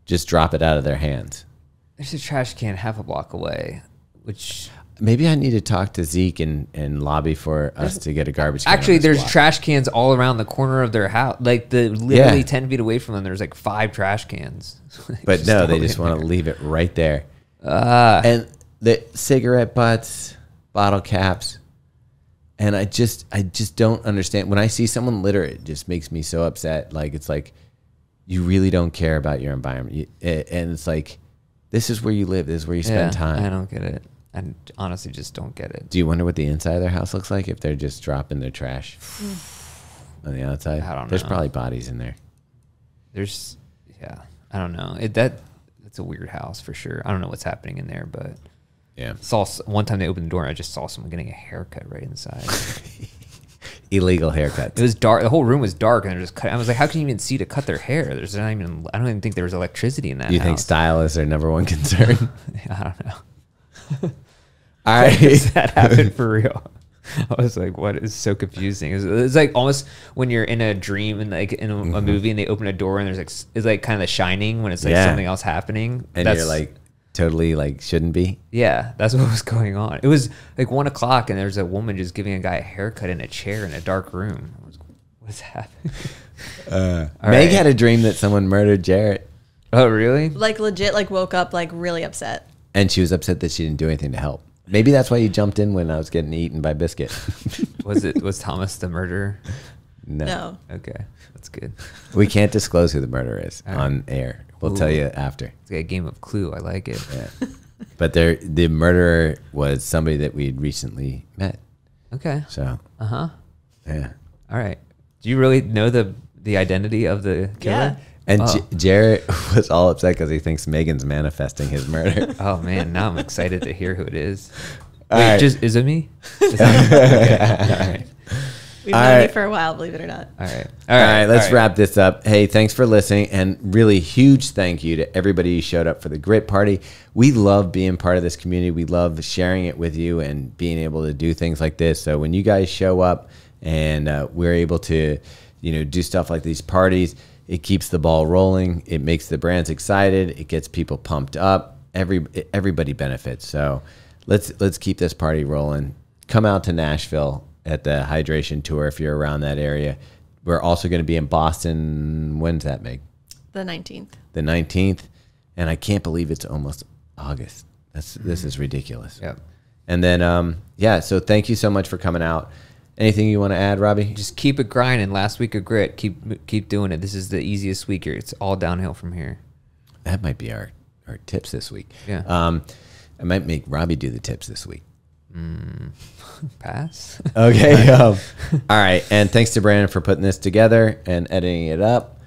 just drop it out of their hands. There's a trash can half a block away, which Maybe I need to talk to Zeke and lobby for us to get a garbage can. on actually this there's block. trash cans all around the corner of their house. Like literally 10 feet away from them, there's like 5 trash cans. But no, they just want to leave it right there. And the cigarette butts, bottle caps, and I just don't understand. When I see someone litter, it just makes me so upset. Like, it's like, you really don't care about your environment. And it's like, this is where you live. This is where you spend time. I don't get it. I honestly just don't get it. Do you wonder what the inside of their house looks like if they're just dropping their trash on the outside? I don't There's know. probably bodies in there. I don't know. That's a weird house for sure. I don't know what's happening in there, but Yeah. one time they opened the door and I just saw someone getting a haircut right inside. Illegal haircuts. It was dark. The whole room was dark, and they're just cutting. I was like, "How can you even see to cut their hair?" There's not even. I don't even think there was electricity in that. Do you think house. style is their number one concern? I don't know. All right. That happened for real. I was like, "What is so confusing?" It's like almost when you're in a dream and like in a movie, and they open a door, and there's like it's like kind of The Shining when it's like Yeah. something else happening, And you're like, totally like, shouldn't be. yeah, that's what was going on. It was like 1 o'clock, and there's a woman just giving a guy a haircut in a chair in a dark room. I was, what is happening? All Meg right. had a dream that someone murdered Jarrett, Oh, really? Like legit, like woke up like really upset. and she was upset that she didn't do anything to help. Maybe that's why you jumped in when I was getting eaten by Biscuit. Was Thomas the murderer? No. Okay, that's good. We can't disclose who the murderer is on air. We'll tell you after. It's like a game of Clue. I like it. Yeah. But the murderer was somebody that we'd recently met. Okay. So. Yeah. All right. Do you really know the identity of the killer? Yeah. And Jarrett was all upset because he thinks Megan's manifesting his murder. Oh man, now I'm excited to hear who it is. All Wait, right. is it me? Okay. All right. We've known you for a while, believe it or not. All right. All right, let's wrap this up. Hey, thanks for listening, and really huge thank you to everybody who showed up for the Grit Party. We love being part of this community. We love sharing it with you and being able to do things like this. So when you guys show up and we're able to, do stuff like these parties, it keeps the ball rolling. It makes the brands excited. It gets people pumped up. Everybody benefits. So let's keep this party rolling. Come out to Nashville at the Hydration Tour if you're around that area. We're also going to be in Boston. When's that, Meg? The 19th. The 19th. And I can't believe it's almost August. This is ridiculous. Yep. And then, so thank you so much for coming out. Anything you want to add, Robbie? Just keep it grinding. Last week of Grit. Keep doing it. This is the easiest week here. It's all downhill from here. That might be our tips this week. Yeah. I might make Robbie do the tips this week. Pass. Okay. All right. And thanks to Brandon for putting this together and editing it up.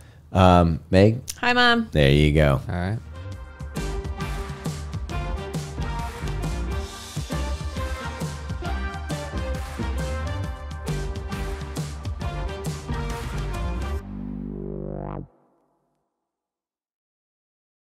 Meg? Hi, Mom. There you go. All right.